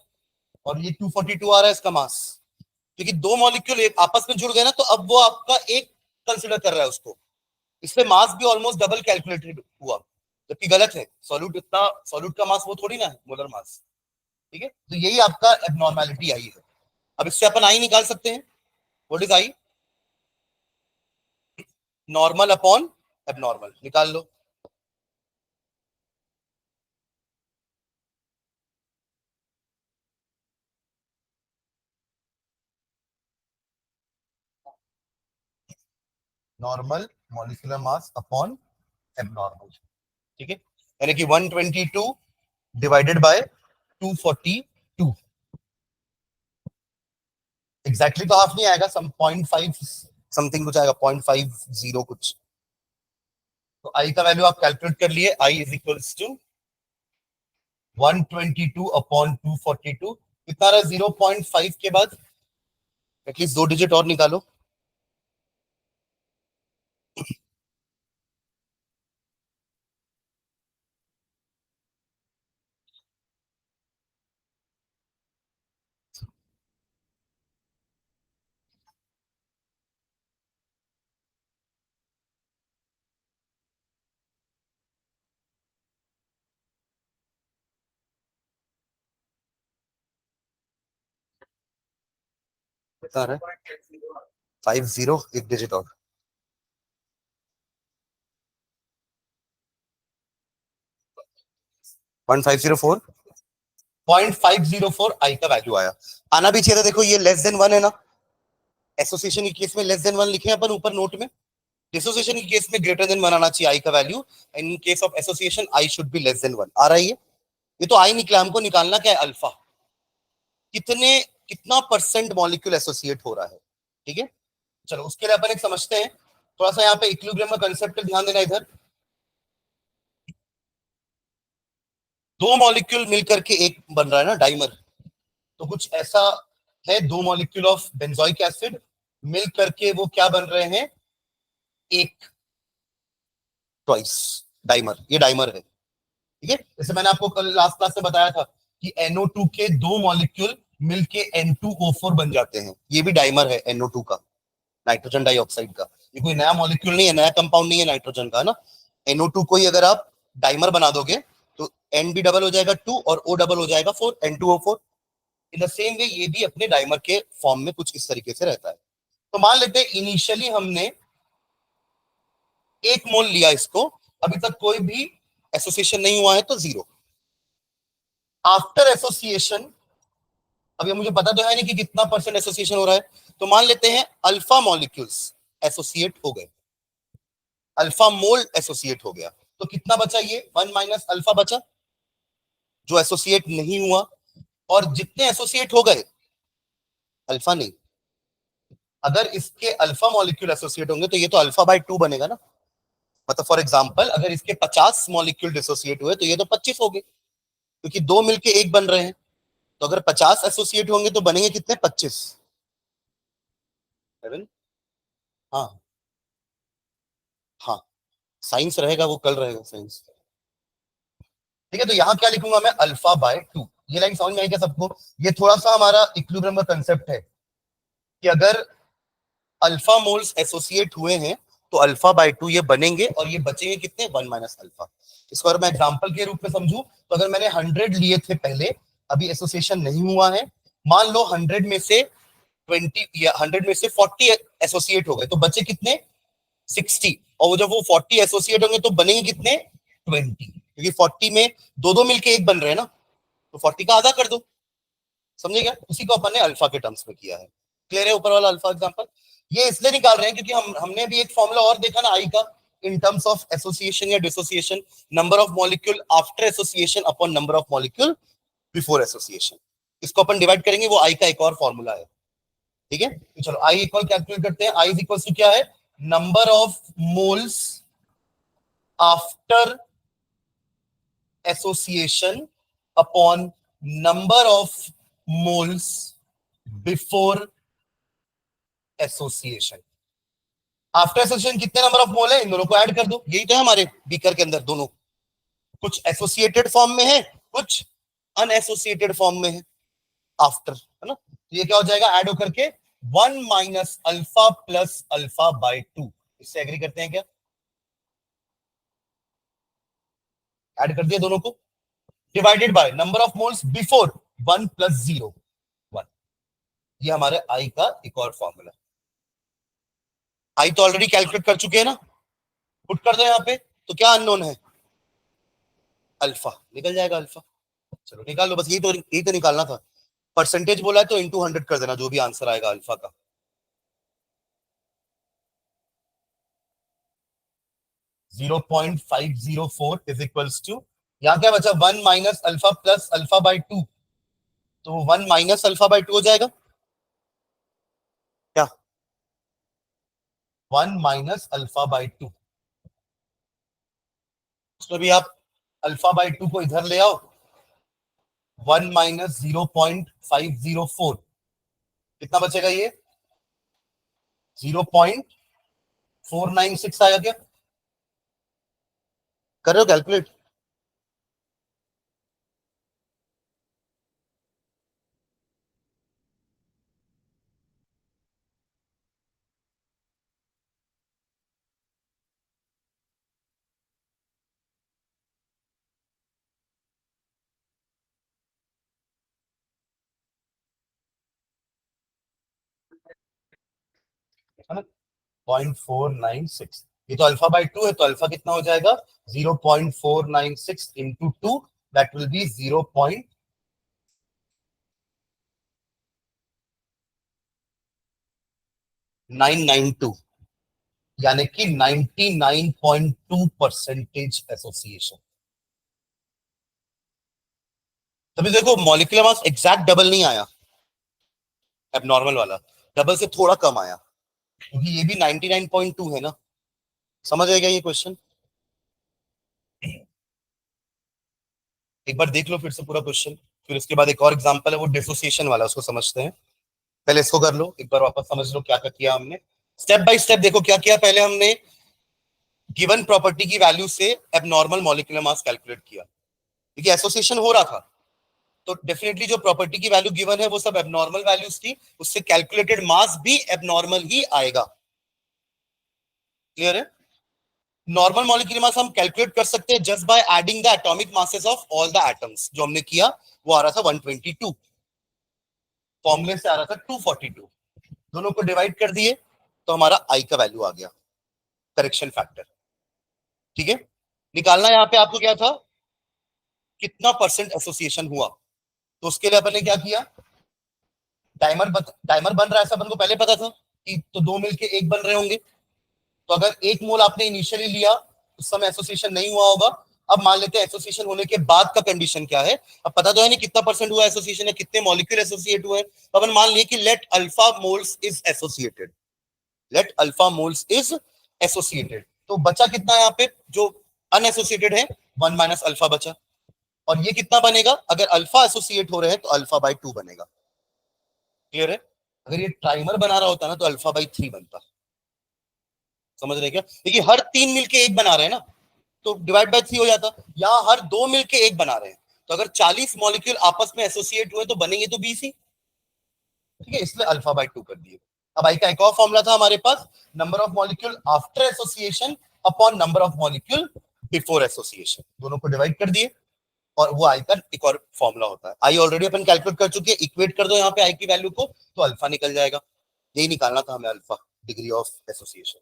और ये 242 आ रहा है इसका मास, क्योंकि दो मॉलिक्यूल आपस में जुड़ गए ना, तो अब वो आपका एक कंसिडर कर रहा है उसको। इससे मास भी ऑलमोस्ट डबल कैलकुलेटेड हुआ, जबकि गलत है। सॉल्यूट का मास वो थोड़ी ना है, मोलर मास। ठीक है, तो यही आपका एबनॉर्मेलिटी आई है। अब इससे अपन आई निकाल सकते हैं। What is I? Normal upon abnormal, निकाल लो। Normal molecular mass upon abnormal. ठीक है, यानी कि 122 डिवाइडेड बाय 242। एग्जैक्टली तो हाफ नहीं आएगा, सम 0.5 समथिंग कुछ आएगा, 0.50 कुछ। तो आई का वैल्यू आप कैलकुलेट कर लिए, I is equals to 122 upon 242। कितना रहा 0.5 के बाद? एटलीस्ट 2 डिजिट और निकालो। कितना रहा? 50, एक डिजिट और। 1504, 0.504 आई का वैल्यू आया। आना भी चाहिए था, देखो ये लेस देन 1 है ना, एसोसिएशन के केस में लेस देन 1 लिखे हैं अपन ऊपर नोट में, डिसोसिएशन के केस में ग्रेटर देन 1 आना चाहिए आई का value, in case of association I should be less than 1। आ रहा है ये तो आई निकला, हमको निकालना क्या है? अल्फा। कितने कितना परसेंट मॉलिक्यूल एसोसिएट हो रहा है। ठीक है, चलो उसके लिए अपन एक समझते हैं। थोड़ा सा यहाँ पे इक्विलिब्रियम का कंसेप्ट पे ध्यान देना। इधर दो मॉलिक्यूल मिलकर के एक बन रहा है ना, डाइमर। तो कुछ ऐसा है, दो मॉलिक्यूल ऑफ बेंजोइक एसिड मिल करके वो क्या बन रहे हैं? एक ट्वाइस डाइमर। ये डाइमर है। ठीक है, जैसे मैंने आपको कल लास्ट क्लास में बताया था कि NO2 के दो मॉलिक्यूल मिलके N2O4 बन जाते हैं। ये भी डाइमर है NO2 का, नाइट्रोजन डाइऑक्साइड का। ये कोई नया मॉलिक्यूल नहीं है, नया कंपाउंड नहीं है नाइट्रोजन का, ना। NO2 को ही अगर आप डाइमर बना दोगे तो N भी डबल हो जाएगा 2 और O डबल हो जाएगा 4, N2O4। In the same way ये भी अपने डाइमर के फॉर्म में कुछ इस तरीके से रहता है। तो मान लेते हैं इनिशियली हमने 1 मोल लिया इसको, अभी तक कोई भी एसोसिएशन नहीं हुआ है, तो 0। आफ्टर एसोसिएशन, अब ये मुझे पता तो है नहीं कि कितना परसेंट एसोसिएशन हो रहा है, तो मान लेते हैं अल्फा मॉलिक्यूल्स एसोसिएट हो गए, अल्फा मोल एसोसिएट हो गया। तो कितना बचा? ये 1 माइनस अल्फा बचा, जो एसोसिएट नहीं हुआ। और जितने एसोसिएट हो गए, अल्फा नहीं, अगर इसके अल्फा मॉलिक्यूल एसोसिएट होंगे तो ये तो अल्फा बाय 2 बनेगा ना। मतलब फॉर एग्जांपल अगर इसके 50 मॉलिक्यूल डिसोसिएट हुए तो ये तो 25 हो गए, क्योंकि दो मिलके एक बन रहे हैं। तो अगर 50 एसोसिएट होंगे तो बनेंगे कितने? 25। 7। हाँ हाँ, साइंस रहेगा, वो कल रहेगा साइंस। ठीक है, तो यहां क्या लिखूंगा मैं? Alpha by 2। ये लाइन समझ में आई क्या सबको? ये थोड़ा सा हमारा इक्विलिब्रियम का कंसेप्ट है कि अगर अल्फा मोल्स एसोसिएट हुए हैं तो अल्फा बाय 2 ये बनेंगे, और ये बचेंगे कितने? 1 माइनस अल्फा। इसको अगर मैं एग्जांपल के रूप में समझूं, तो अगर मैंने 100 लिए थे पहले, अभी एसोसिएशन नहीं हुआ है, मान लो 100 में से 20 या 100 में से 40 एसोसिएट हो गए, तो बचे कितने? 60। और जब वो 40 एसोसिएट होंगे तो बनेंगे कितने? 20, क्योंकि 40 में दो दो मिलके एक बन रहे हैं ना, तो 40 का आधा कर दो। समझे क्या? उसी को अपन ने अल्फा के टर्म्स में किया है। क्लियर है ऊपर वाला अल्फा एग्जांपल? ये इसलिए निकाल रहे हैं क्योंकि हमने भी एक फॉर्मूला और देखा ना आई का, इन टर्म्स ऑफ एसोसिएशन या dissociation, number of molecule after association upon number of molecule before association. इसको अपन डिवाइड करेंगे, वो आई का एक और फॉर्मूला है। ठीक है, तो चलो आई इक्वल कैलकुलेट करते हैं। आई इक्वल टू क्या है? Number of moles after association upon number of moles before association. After association कितने नंबर ऑफ मोल है? इन दोनों को ऐड कर दो, यही तो है हमारे बीकर के अंदर। दोनों कुछ एसोसिएटेड फॉर्म में है, कुछ अनएसोसिएटेड फॉर्म में है आफ्टर, है ना। तो ये क्या हो जाएगा? ऐड होकर के 1 minus alpha plus alpha by 2। इससे एग्री करते हैं क्या? ऐड कर दिया दोनों को, divided by number of moles before 1 + 0 1। ये हमारे आई का एक और फॉर्मूला। आई तो ऑलरेडी कैलकुलेट कर चुके हैं ना, पुट कर दो यहाँ पे। तो क्या अननोन है? अल्फा। निकल जाएगा अल्फा। चलो निकाल लो, बस यही तो निकालना था। परसेंटेज बोला है तो इंटू 100 कर देना, जो भी आंसर आएगा अल्फा का। 0.504 इज इक्वल्स टू, यहाँ क्या बचा? 1 minus alpha plus alpha by 2। तो 1 माइनस अल्फा बाई 2 हो जाएगा क्या? 1 माइनस अल्फा बाई 2। उसमें भी आप अल्फा बाई 2 को इधर ले आओ। 1 माइनस 0.504, कितना बचेगा? ये 0.496 आया क्या? कर रहे हो कैलकुलेट? है ना? 0.496। ये तो अल्फा बाई 2 है, तो अल्फा कितना हो जाएगा? 0.496 इंटू 2, दैट विल बी 0.992, यानी कि 99.2% एसोसिएशन। तभी देखो मॉलिक्यूलर मास एग्जैक्ट डबल नहीं आया, एबनॉर्मल वाला डबल से थोड़ा कम आया, क्योंकि ये भी 99.2 है ना। समझ आएगा ये क्वेश्चन? एक बार देख लो फिर से पूरा क्वेश्चन, फिर उसके बाद एक और एग्जांपल है वो डिसोसिएशन वाला, उसको समझते हैं। पहले इसको कर लो, एक बार वापस समझ लो क्या क्या किया हमने। स्टेप बाय स्टेप देखो क्या किया। पहले हमने गिवन प्रॉपर्टी की वैल्यू से एबनॉर्मल मॉलिक्यूलर मास कैलकुलेट किया, क्योंकि एसोसिएशन हो रहा था। तो डेफिनेटली जो प्रॉपर्टी की वैल्यू गिवन है वो सब एबनॉर्मल वैल्यूज थी, उससे कैलकुलेटेड मास भी एबनॉर्मल ही आएगा। क्लियर है? नॉर्मल मॉलिक्यूलर मास हम कैलकुलेट कर सकते हैं just by adding the atomic masses of all the atoms. जो हमने किया वो आ रहा था 122, फॉर्मूले से आ रहा था 242। दोनों को डिवाइड कर दिए तो हमारा आई का वैल्यू आ गया, करेक्शन फैक्टर। ठीक है? निकालना यहाँ पे आपको क्या था? कितना परसेंट एसोसिएशन हुआ। तो उसके लिए अपन ने क्या किया? टाइमर बन रहा है, ऐसा अपन को पहले पता था कि तो दो मिलके एक बन रहे होंगे। तो अगर 1 मोल आपने इनिशियली लिया, उस समय एसोसिएशन नहीं हुआ होगा। अब मान लेते हैं एसोसिएशन होने के बाद का कंडीशन क्या है। अब पता तो है नहीं कितना परसेंट हुआ एसोसिएशन है, कितने मॉलिक्यूल एसोसिएट हुए। तो अपन मान लिए कि let alpha moles is associated, let alpha moles is associated. तो बचा कितना यहाँ पे जो अनएसोसिएटेड है? 1 माइनस अल्फा बचा। और ये कितना बनेगा? अगर अल्फा एसोसिएट हो रहे हैं तो अल्फा बाई 2 बनेगा। क्लियर है? अगर ये ट्राइमर बना रहा होता ना तो अल्फा बाई 3 बनता। समझ रहे क्या? देखिए हर 3 मिलके एक बना रहे हैं ना, तो डिवाइड बाय 3 हो जाता। यहाँ हर 2 मिलके एक बना रहे हैं, तो अगर 40 मॉलिक्यूल आपस में एसोसिएट हुए तो बनेंगे तो 20 ही। ठीक है, इसलिए अल्फा बाई 2 कर दिए। अब आई का एक और फॉर्मूला था हमारे पास, number of molecule after association upon number of molecule before association. दोनों को डिवाइड कर दिए और वो आई का एक और फॉर्मूला होता है। आई ऑलरेडी अपन कैलकुलेट कर चुके हैं, इक्वेट कर दो यहाँ पे आई की वैल्यू को, तो अल्फा निकल जाएगा। यही निकालना था हमें, अल्फा, डिग्री ऑफ एसोसिएशन।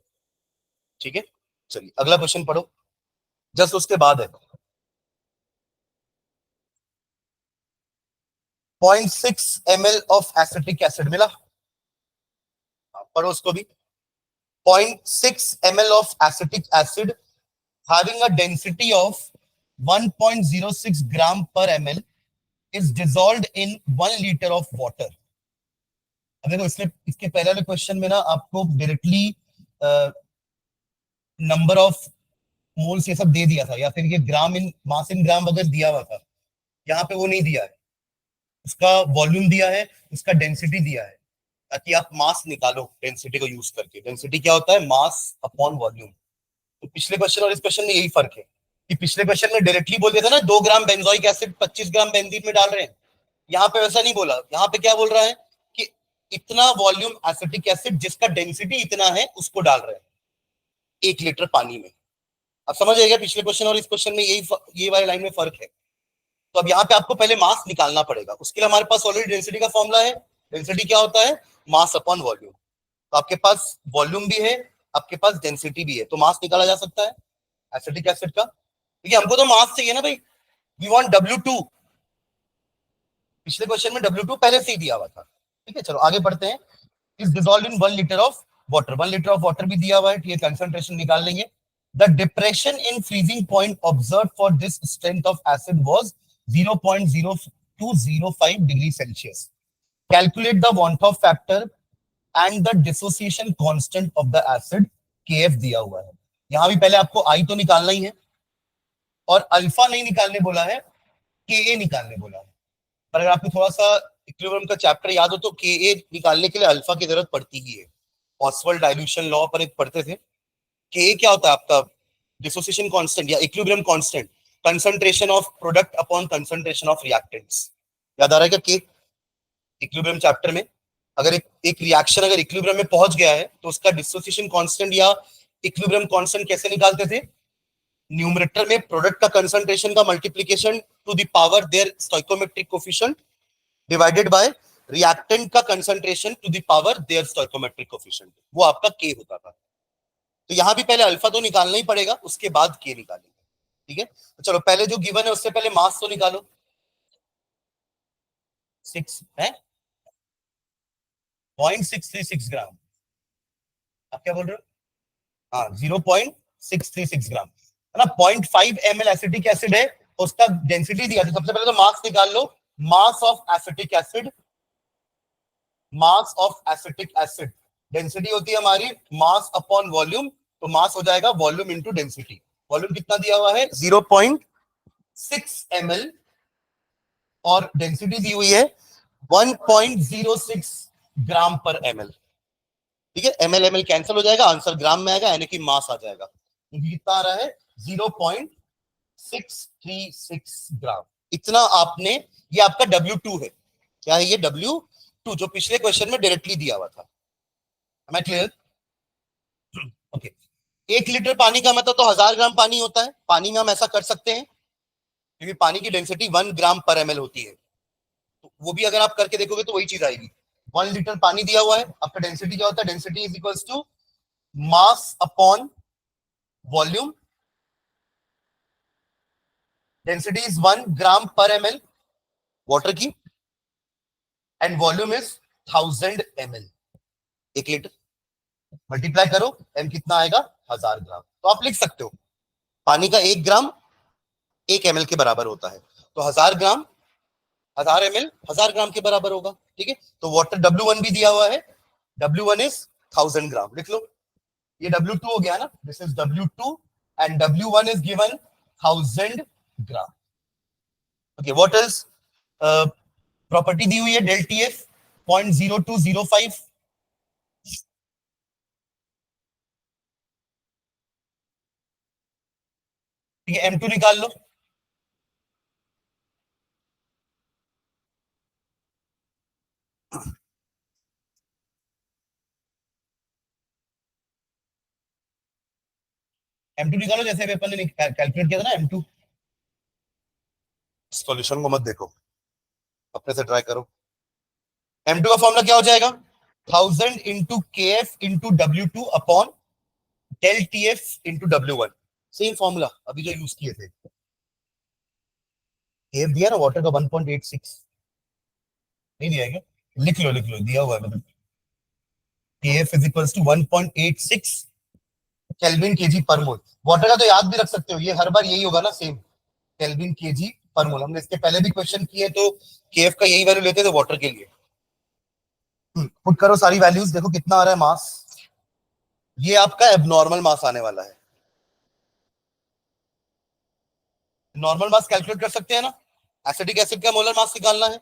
ठीक है, चलिए अगला क्वेश्चन पढ़ो, जस्ट उसके बाद है। 0.6 ml ऑफ एसिटिक एसिड मिला, पढ़ो उसको भी। 0.6 ml of acetic acid having a density of 1.06 gram per ml is dissolved in 1 liter of water। अब देखो इसके पहले वाले क्वेश्चन में ना आपको डायरेक्टली नंबर ऑफ मोल्स ये सब दे दिया था, या फिर ये ग्राम इन मास इन ग्राम वगैरह दिया हुआ था। यहाँ पे वो नहीं दिया है, उसका वॉल्यूम दिया है, उसका डेंसिटी दिया है, ताकि आप मास निकालो डेंसिटी को यूज करके। डेंसिटी क्या होता है? मास अपॉन वॉल्यूम। तो पिछले क्वेश्चन और इस क्वेश्चन में यही फर्क है कि पिछले क्वेश्चन में डायरेक्टली बोल दिया था ना 2 gram benzoic acid 25 gram benzene में डाल रहे हैं। यहाँ पे वैसा नहीं बोला, यहाँ पे क्या बोल रहा है कि इतना वॉल्यूम एसिटिक एसिड जिसका डेंसिटी इतना है उसको डाल रहे हैं 1 लीटर पानी में। अब समझ आएगा पिछले क्वेश्चन और इस क्वेश्चन में ये वाली लाइन में फर्क है। तो अब यहाँ पे आपको पहले मास निकालना पड़ेगा, उसके लिए हमारे पास ऑलरेडी डेंसिटी का फॉर्मूला है। डेंसिटी क्या होता है? मास अपॉन वॉल्यूम। तो आपके पास वॉल्यूम भी है, आपके पास डेंसिटी भी है, तो मास निकाला जा सकता है एसिटिक एसिड का। ठीक है, हमको तो मास चाहिए ना भाई, वी वांट W2। पिछले क्वेश्चन में W2 पहले से ही दिया हुआ था। ठीक है, चलो आगे बढ़ते हैं। Is dissolve in 1 litre of water. 1 litre of water भी दिया हुआ है, ठीक है, कंसंट्रेशन निकाल लेंगे। The depression in freezing point observe for this strength of acid was 0.0205 degree Celsius. Calculate the want of factor and the dissociation constant of the acid, KF दिया हुआ है। यहां भी पहले आपको आई तो निकालना ही है, और अल्फा नहीं निकालने बोला है, KA निकालने बोला है। पर अगर आपको थोड़ा सा इक्विलिब्रियम का चैप्टर याद हो तो KA निकालने के लिए अल्फा की जरूरत पड़ती ही है। ऑसवर्ल्ड डाइल्यूशन लॉ पर एक पढ़ते थे। KA क्या होता है आपका? डिसोसिएशन कांस्टेंट या equilibrium constant, concentration of product upon concentration of reactants. याद आ रहा है क्या? के इक्विलिब्रियम चैप्टर में अगर एक रिएक्शन अगर इक्विलिब्रियम में पहुंच गया है तो उसका डिसोसिएशन कांस्टेंट या इक्विलिब्रियम कांस्टेंट कैसे निकालते थे? न्यूमरेटर में प्रोडक्ट का कंसंट्रेशन का multiplication to the power their stoichiometric coefficient divided by reactant का concentration to the power their stoichiometric coefficient, वो आपका के होता था। तो यहां भी पहले अल्फा तो निकालना ही पड़ेगा, उसके बाद के निकालेंगे। ठीक है, तो चलो पहले जो गिवन है उससे पहले मास तो निकालो। 6 है, 0.636 ग्राम। आप क्या बोल रहे हो? हाँ, 0.636 ग्राम है ना। 0.5 ml एसिटिक एसिड है, उसका डेंसिटी दिया था। सबसे पहले तो मास निकाल लो। Mass of acetic acid, mass of acetic acid, density होती है हमारी मास अपॉन वॉल्यूम। तो मास हो जाएगा वॉल्यूम इंटू डेंसिटी। वॉल्यूम कितना दिया हुआ है? 0.6 ml, और डेंसिटी दी हुई है 1.06 ग्राम पर ml। ठीक है, ml ml कैंसिल हो जाएगा, आंसर ग्राम में आएगा, यानी कि मास आ जाएगा। क्योंकि कितना आ रहा है? 0.636 ग्राम। इतना आपने, ये आपका W2 है। क्या है ये? W2, जो पिछले क्वेश्चन में डायरेक्टली दिया हुआ था। मैं क्लियर? ओके। 1 लीटर पानी का मतलब तो 1000 ग्राम पानी होता है। पानी में हम ऐसा कर सकते हैं क्योंकि पानी की डेंसिटी 1 ग्राम पर ml होती है। तो वो भी अगर आप करके देखोगे तो वही चीज आएगी। 1 लीटर पानी दिया हुआ है, आपका डेंसिटी क्या होता है? Density is equals to mass upon volume. Density is 1 gram per ml water की, and volume is 1000 ml। 1 litre multiply करो, एम कितना आएगा? 1000 ग्राम। तो आप लिख सकते हो पानी का 1 ग्राम 1 ml के बराबर होता है। तो 1000 ग्राम 1000 ml 1000 ग्राम के बराबर होगा। ठीक है, तो वाटर W1 भी दिया हुआ है। W1 इज 1000 ग्राम, लिख लो। ये W2 हो गया ना, this is W2, and W1 is given 1000 gram. Okay, what is property दी हुई है? Del TF 0.0205। ठीक है, M2 निकाल लो। M2 निकालो, जैसे अपन ने कैलकुलेट किया था ना M2। सॉल्यूशन को मत देखो, अपने से ट्राई करो। M2 का फॉर्मूला क्या हो जाएगा? 1000 into KF into W2 upon del TF into W1। Same formula अभी जो यूज किए थे। KF दिया ना वाटर का 1.86, नहीं दिया है क्या? लिख लो लिख लो, दिया हुआ है मतलब। KF is equals to 1.86 kelvin kg per mole. Water का तो याद भी रख सकते हो, ये हर बार यही होगा ना, सेम केल्विन केजी पर मोल। हमने इसके पहले भी क्वेश्चन किए तो KF का यही वैल्यू लेते थे वाटर के लिए। पुट करो सारी वैल्यूज, देखो कितना आ रहा है मास। ये आपका एबनॉर्मल मास आने वाला है। नॉर्मल मास कैलकुलेट कर सकते हैं ना, एसिटिक एसिड का मोलर मास निकालना है।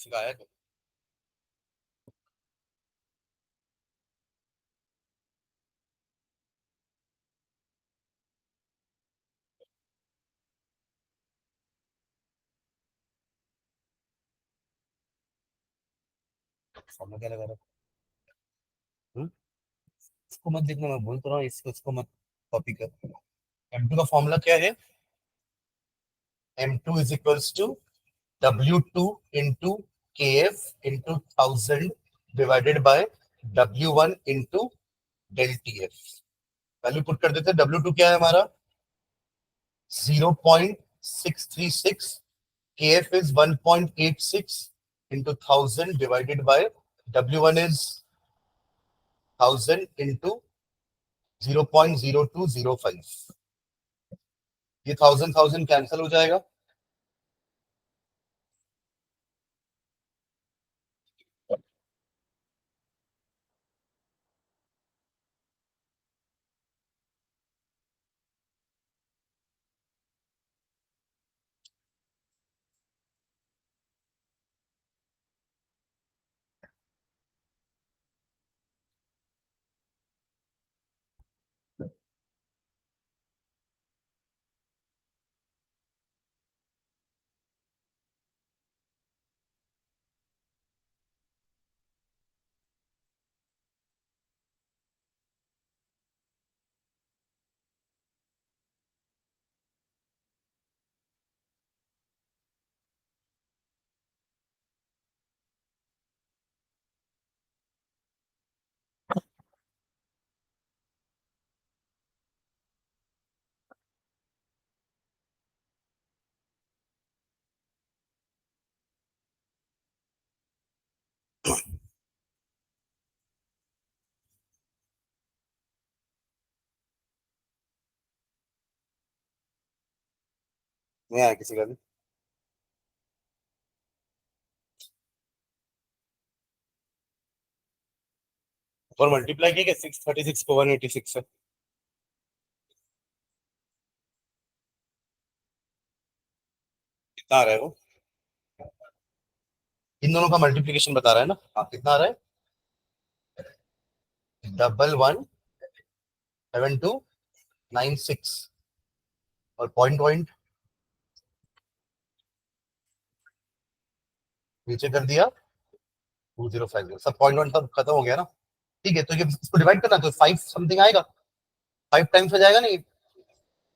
सिखाया क्या? फॉर्मूला क्या लगा रहा है? इसको मत देखना, मैं बोल तो रहा हूँ इसको, इसको मत कॉपी कर। M2 का फॉर्मूला क्या है? M2 is equals to W2 into KF into 1000 divided by W1 into del TF। Value put कर देते हैं। W2 क्या है हमारा? 0.636। KF is 1.86 into 1000 divided by W1 is 1000 into 0.0205। ये 1000 कैंसिल हो जाएगा। नहीं आया किसी का भी। और मल्टीप्लाई किया 636 को 186 से। कितना आ रहा है वो? इन दोनों का मल्टीप्लीकेशन बता रहा है ना? हाँ, कितना आ रहा है? 117296। और पॉइंट पॉइंट नीचे कर दिया 2050। सब पॉइंट वन सब खत्म हो गया ना? ठीक है, तो ये इसको डिवाइड करना तो 5 समथिंग आएगा। 5 टाइम्स हो जाएगा नहीं?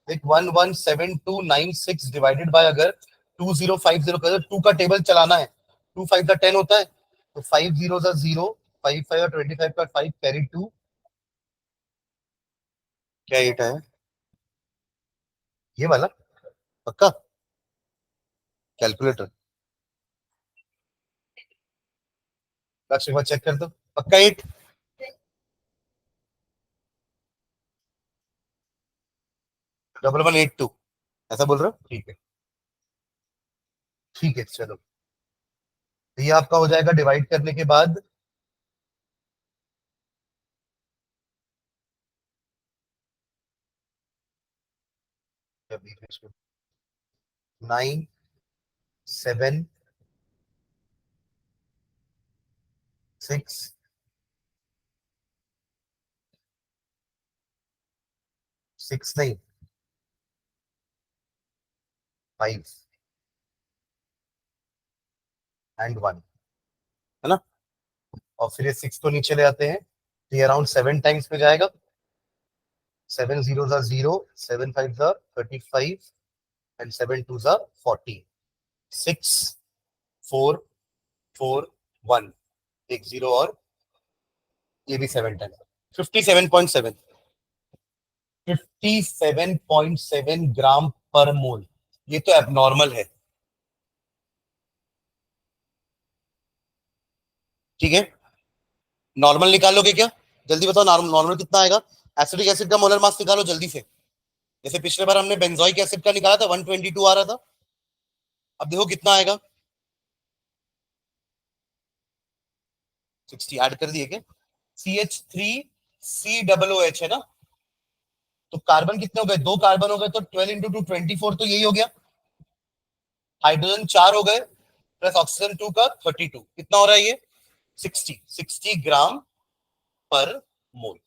एक 117296 डिवाइडेड बाय अगर 2050 कर, 2 का टेबल चलाना है। 2 5 का 10 होता है, तो 5 जीरो 0, 5 5 और 25 का 5 कैरी 2। क्या 8 है? ये वाला पक्का? कैलकुलेटर लक्ष्य एक बार चेक कर दो। पक्का 8? डबल 1 8 2 ऐसा बोल रहे हो? ठीक है, ठीक है, चलो। तो ये आपका हो जाएगा डिवाइड करने के बाद। नाइन 7 6 6 नहीं 5 एंड 1, है ना? और फिर ये 6 को नीचे ले आते हैं, तो ये अराउंड 7 टाइम्स में जाएगा। 7 जीरो 0, 7 5 35 एंड 7 2 40। 6 4 4 1, एक जीरो और ये भी 7 टाइम्स। 57.7, 57.7 ग्राम पर मोल। ये तो एबनॉर्मल है। ठीक है, नॉर्मल निकालोगे क्या? जल्दी बताओ, नॉर्मल कितना आएगा? एसिडिक एसिड का मोलर मास निकालो जल्दी से। जैसे पिछले बार हमने बेंजोइक एसिड का निकाला था, 122 आ रहा था। अब देखो कितना आएगा। 60 ऐड कर दिए क्या? CH3COOH है ना? तो कार्बन कितने हो गए? 2 कार्बन हो गए, तो 12 इंटू 2 24, तो यही हो गया। हाइड्रोजन 4 हो गए, प्लस ऑक्सीजन 2 का 32, कितना हो रहा है ये 60 ग्राम पर मोल।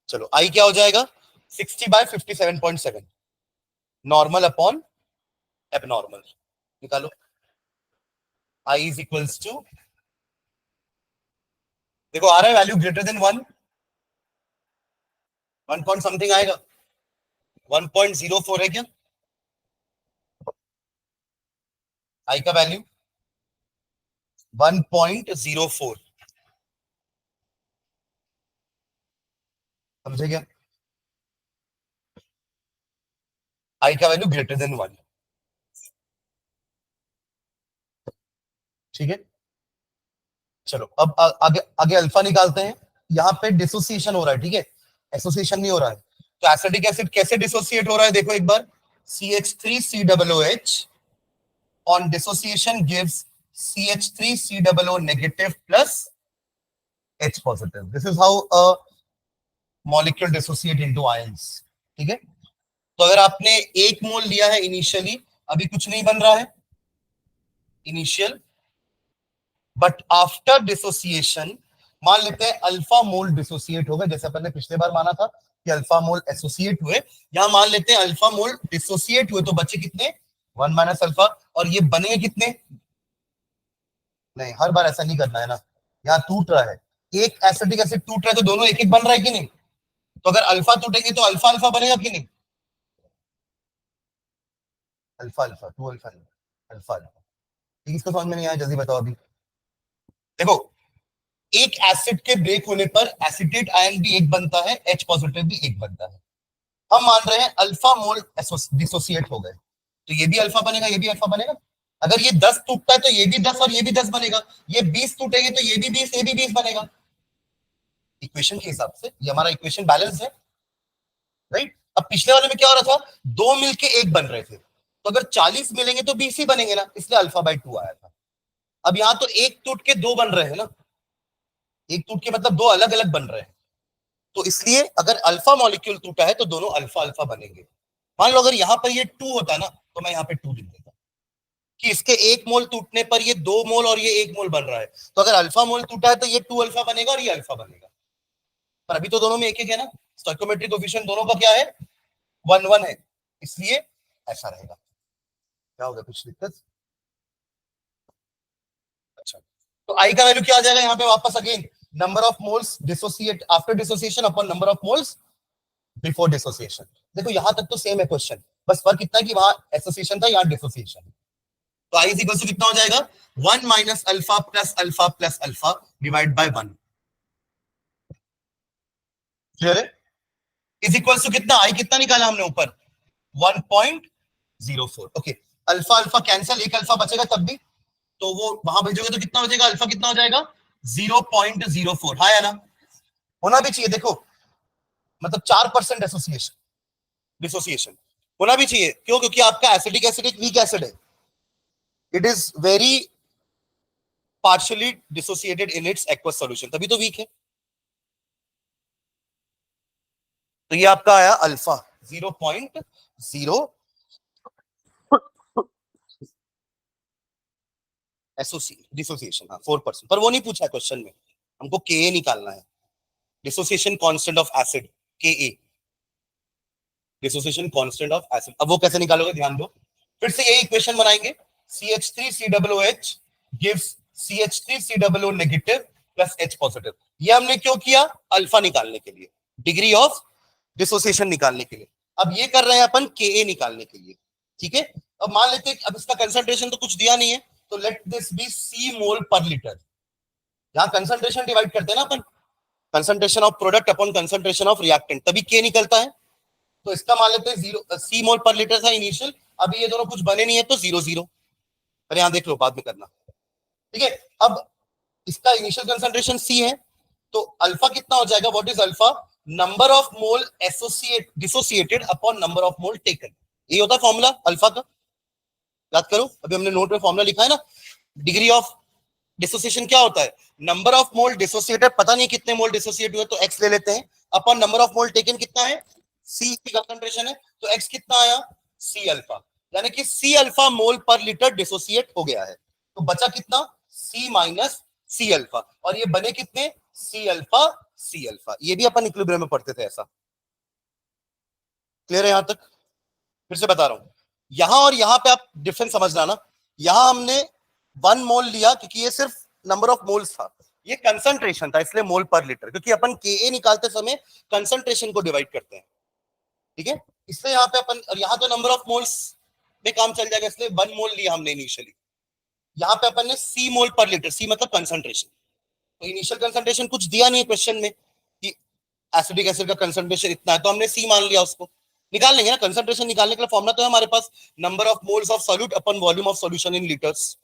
चलो आई क्या हो जाएगा 60/57.7 नॉर्मल अपॉन एबनॉर्मल, निकालो। आई इज इक्वल्स टू, देखो आ रहा है value greater than 1 point something आएगा, 1.04 है क्या आई का वैल्यू 1.04, समझे क्या? आई का वैल्यू ग्रेटर देन 1, ठीक है। चलो अब आगे आगे अल्फा निकालते हैं। यहाँ पे डिसोसिएशन हो रहा है, ठीक है, एसोसिएशन नहीं हो रहा है। तो एसिडिक एसिड कैसे डिसोसिएट हो रहा है देखो एक बार, CH3COOH on dissociation gives CH3COO negative plus H positive. This is how a molecule dissociate into ions, ठीक है। तो अगर आपने 1 मोल लिया है इनिशियली, अभी कुछ नहीं बन रहा है इनिशियल, बट आफ्टर डिसोसिएशन मान लेते हैं अल्फा मोल डिसोसिएट हो गए, जैसे अपन ने पिछले बार माना था कि अल्फा मोल एसोसिएट हुए, यहां मान लेते हैं अल्फा मोल डिसोसिएट हुए, तो बचे कितने 1 माइनस अल्फा, और ये बनेंगे कितने, नहीं हर बार ऐसा नहीं करना है ना, यहाँ टूट रहा है, एक एसिडिक एसिड टूट रहा है तो दोनों एक एक बन रहा है कि नहीं, तो अगर अल्फा टूटेंगे तो अल्फा अल्फा बनेगा कि नहीं, alpha alpha 2 alpha alpha alpha, ठीक, इसको समझ में नहीं आया जल्दी बताओ अभी। देखो एक एसिड के ब्रेक होने पर एसिटेट आयन भी एक बनता है, H पॉजिटिव भी एक बनता है। हम मान रहे हैं अल्फा मोल डिसोसिएट हो गए, तो ये भी अल्फा बनेगा, ये भी अल्फा बनेगा। अगर ये 10 टूटता है तो ये भी 10 और ये भी 10 बनेगा, ये 20 टूटेंगे तो ये भी 20 ये भी 20 बनेगा। इक्वेशन के हिसाब से ये हमारा इक्वेशन बैलेंस है, राइट। अब पिछले वाले में क्या हो रहा था, 2 मिलके एक बन रहे थे, तो अगर 40 मिलेंगे तो 20 ही बनेंगे ना, इसलिए अल्फा बाई 2 आया था। अब यहां तो एक टूट के 2 बन रहे हैं ना, एक टूट के मतलब 2 अलग अलग बन रहे हैं, तो इसलिए अगर अल्फा मॉलिक्यूल टूटा है तो दोनों अल्फा अल्फा बनेंगे। मान लो अगर यहां पर ये 2 होता ना, तो मैं यहाँ पे 2 लिख देता कि इसके 1 मोल टूटने पर ये 2 मोल और ये 1 मोल बन रहा है, तो अगर अल्फा मोल टूटा है तो ये 2 अल्फा बनेगा और ये अल्फा बनेगा, पर अभी तो दोनों में एक एक है ना, स्टोइकियोमेट्रिक कोएफिशिएंट दोनों का क्या है 1 1 है, इसलिए ऐसा रहेगा। क्या होगा, कुछ दिक्कत? अच्छा, तो आई का वैल्यू क्या आ जाएगा यहाँ पे वापस again, number of moles dissociate after dissociation upon number of moles before dissociation. देखो यहां तक तो सेम है क्वेश्चन, बस फर्क इतना कि वहां एसोसिएशन था, यहाँ डिसोसिएशन। तो आई इज इक्वल टू कितना हो जाएगा 1 minus alpha plus alpha divide by 1, clear है, इज इक्वल टू कितना, आई कितना निकाला हमने ऊपर 1.04, ओके। अल्फा अल्फा कैंसिल, एक अल्फा बचेगा तब भी, तो वो वहां भेजोगे तो कितना बचेगा, अल्फा कितना हो जाएगा 0.04, हाँ या ना, होना भी चाहिए। देखो मतलब 4% एसोसिएशन डिसोसिएशन होना भी चाहिए, क्यों, क्योंकि आपका एसिडिक एसिड एक वीक एसिड है, it is very partially dissociated in its aqueous solution, तभी तो वीक है। तो ये आपका आया अल्फा 0.0 डिसोसिएशन, हाँ 4%, पर वो नहीं पूछा क्वेश्चन में, हमको के निकालना है, डिसोसिएशन कांस्टेंट ऑफ एसिड के, डिसोसिएशन कांस्टेंट ऑफ एसिड। अब वो कैसे निकालोगे ध्यान दो, फिर से यही इक्वेशन बनाएंगे, CH3COOH gives CH3COO negative plus H positive. ये हमने क्यों किया, अल्फा निकालने के लिए, डिग्री ऑफ डिसोसिएशन निकालने के लिए। अब ये कर रहे हैं अपन के निकालने के लिए, ठीक है। अब मान लेते हैं, अब इसका कंसंट्रेशन तो कुछ दिया नहीं है, तो let this be C mole पर लीटर। यहां कंसंट्रेशन डिवाइड करते हैं ना अपन, concentration of product upon concentration of reactant, तभी के निकलता है। तो इसका मान लेते हैं 0 C मोल पर लीटर था इनिशियल, अभी ये दोनों कुछ बने नहीं है तो 0 0, पर यहां देख लो बाद में करना, ठीक है। अब इसका इनिशियल कंसंट्रेशन C है, तो अल्फा कितना हो जाएगा, what is alpha, number of mole associate dissociated upon number of mole taken, ये होता है फॉर्मूला अल्फा का, याद करो, अभी हमने नोट में फॉर्मूला लिखा है ना, डिग्री ऑफ डिसोसिएशन क्या होता है, नंबर ऑफ मोल डिसोसिएटेड, पता नहीं कितने मोल डिसोसिएट हुए तो x ले लेते हैं, upon number of mole taken कितना है, C की कंसंट्रेशन है, तो x कितना आया C अल्फा, यानी कि C अल्फा मोल पर लीटर डिसोसिएट हो गया है। तो बचा कितना, C माइनस सी अल्फा, और ये बने कितने, सी अल्फा सी अल्फा। ये भी अपन इक्विलिब्रियम में पढ़ते थे ऐसा। क्लियर है यहां तक? फिर से बता रहा हूं, यहां और यहां पे आप डिफरेंस समझना ना। यहां हमने 1 मोल लिया क्योंकि ये सिर्फ नंबर ऑफ मोल्स था, ये कंसंट्रेशन था इसलिए मोल पर लीटर, क्योंकि अपन के निकालते समय कंसंट्रेशन को डिवाइड करते हैं, ठीक है। इसलिए यहाँ पे अपन, और यहाँ तो नंबर ऑफ मोल्स में काम चल जाएगा, इसलिए 1 मोल लिया हमने इनिशियली। यहाँ पे अपन ने सी मोल पर लीटर, सी मतलब कंसंट्रेशन, तो इनिशियल कंसंट्रेशन कुछ दिया नहीं है क्वेश्चन में कि एसिडिक एसिड का कंसंट्रेशन इतना है, तो हमने सी मान लिया। उसको निकाल लेंगे ना, कंसंट्रेशन निकालने के लिए फॉर्मुला तो है हमारे पास, number of moles of solute upon volume of solution in litres.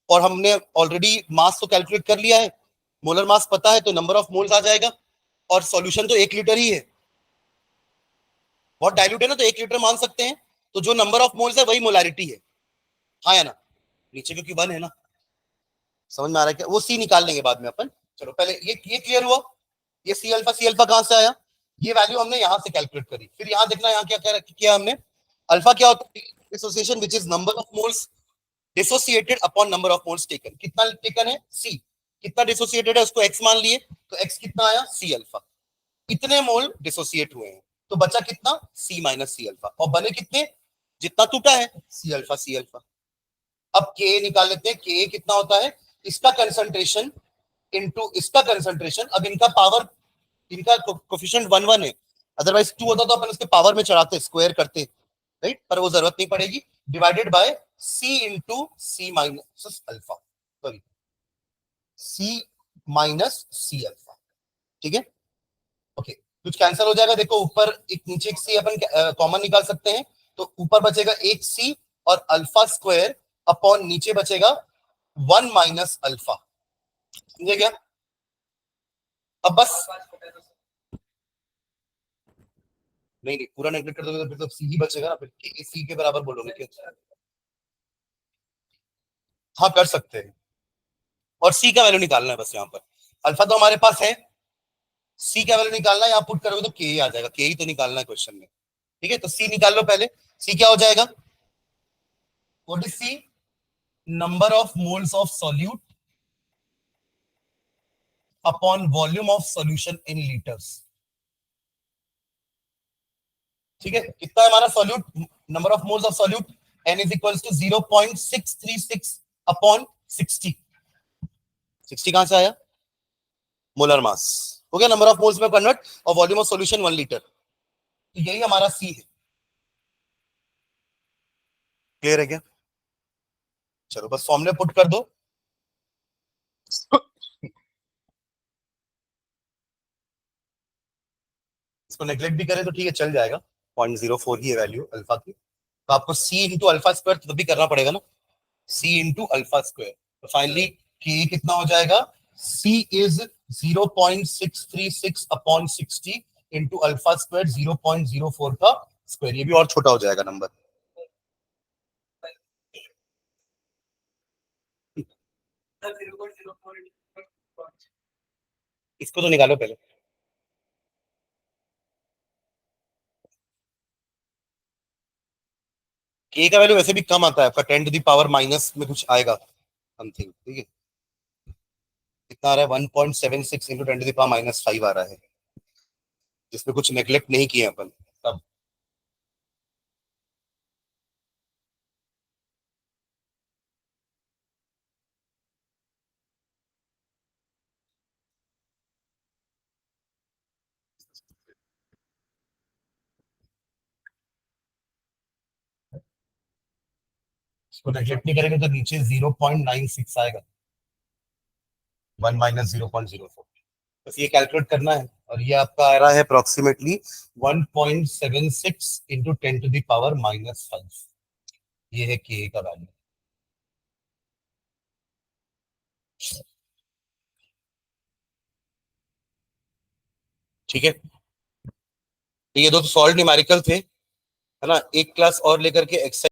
और हमने ऑलरेडी मास तो कैलकुलेट कर लिया है, मोलर मास पता है, तो नंबर ऑफ मोल्स आ जाएगा। और सॉल्यूशन तो 1 लीटर ही है, बहुत डाइल्यूट है ना, तो 1 लीटर मान सकते हैं। तो जो नंबर ऑफ मोल्स है वही मोलारिटी है, हाँ या ना, नीचे क्योंकि 1 है ना। समझ में आ रहा है क्या? वो सी निकाल लेंगे बाद में अपन। चलो पहले ये क्लियर हुआ। ये सी अल्फा कहां से आया, ये वैल्यू हमने यहां से कैलकुलेट करी। फिर यहां देखना, यहां क्या किया हमने, अल्फा क्या होता है, dissociation which is number of moles dissociated upon number of moles taken. कितना टेकन है, सी, कितना डिसोसिएटेड है उसको एक्स मान लिए, तो एक्स कितना आया, सी अल्फा। इतने मोल डिसोसिएट हुए हैं, तो बचा कितना, सी माइनस सी अल्फा, और बने कितने, जितना टूटा है, सी अल्फा सी अल्फा। अब के निकाल लेते हैं, के कितना होता है, इसका कंसंट्रेशन इनटू इसका कंसंट्रेशन। अब इनका पावर, इनका कोफिशिएंट 1 1 है, अदरवाइज 2 होता तो अपन उसके पावर में चढ़ाते, स्क्वायर करते, राइट, पर वो जरूरत नहीं पड़ेगी। Divided by C into C minus alpha, sorry C minus C alpha, ठीक है। ओके, कुछ कैंसिल हो जाएगा, देखो ऊपर एक नीचे एक सी अपन कॉमन निकाल सकते हैं, तो ऊपर बचेगा एक सी और अल्फा स्क्वायर अपॉन नीचे बचेगा 1 माइनस अल्फा, समझे क्या? अब बस, नहीं नहीं पूरा नेगलेक्ट कर दोगे तो फिर तो सी ही बचेगा ना, फिर सी के बराबर बोलोगे क्या? हाँ कर सकते हैं, और सी का वैल्यू निकालना है बस यहाँ पर। अल्फा तो हमारे पास है, सी का वैल्यू निकालना है, यहाँ पुट करोगे तो के ही आ जाएगा, के ही तो निकालना है क्वेश्चन में, ठीक है। तो सी निकाल लो पहले, सी क्या हो जाएगा, what is C, number of moles of solute upon volume of solution in litres, ठीक है। कितना है हमारा solute, number of moles of solute, n is equal to 0.636 upon 60। 60 कहां से आया, मोलर मास, हो गया नंबर ऑफ मोल्स में कन्वर्ट, और वॉल्यूम ऑफ सॉल्यूशन 1 लीटर, तो यही हमारा सी है। क्लियर है क्या? चलो बस फॉर्मूले पुट कर दो। इसको नेग्लेक्ट भी करें तो ठीक है, चल जाएगा, 0.04 ही है वैल्यू अल्फा की, तो आपको सी इंटू अल्फा स्क्वायर तो भी करना पड़ेगा ना, सी इंटू अल्फा स्क्वायर। तो फाइनली के कितना हो जाएगा, C is 0.636 upon 60 into alpha square 0.04 का स्क्वायर, ये भी और छोटा हो जाएगा नंबर। इसको तो निकालो पहले, के का वैल्यू वैसे भी कम आता है आपका, 10 टू द पावर माइनस में कुछ आएगा समथिंग, ठीक है। कितना आ रहा है, 1.76 इंटू 10 टू द पावर -5 आ रहा है, जिसमें कुछ नेग्लेक्ट नहीं किए अपन तब। इसको नेग्लेक्ट नहीं करेंगे तो नीचे 0.96 आएगा, 1 माइनस 0.04, बस ये कैलकुलेट करना है। और ये आपका आ रहा है approximately 1.76 into 10 to the power -5, ये है के का वैल्यू, ठीक है। तो ये दो तो सॉल्व न्यूमेरिकल थे, है ना, एक क्लास और लेकर के एक्सरसाइज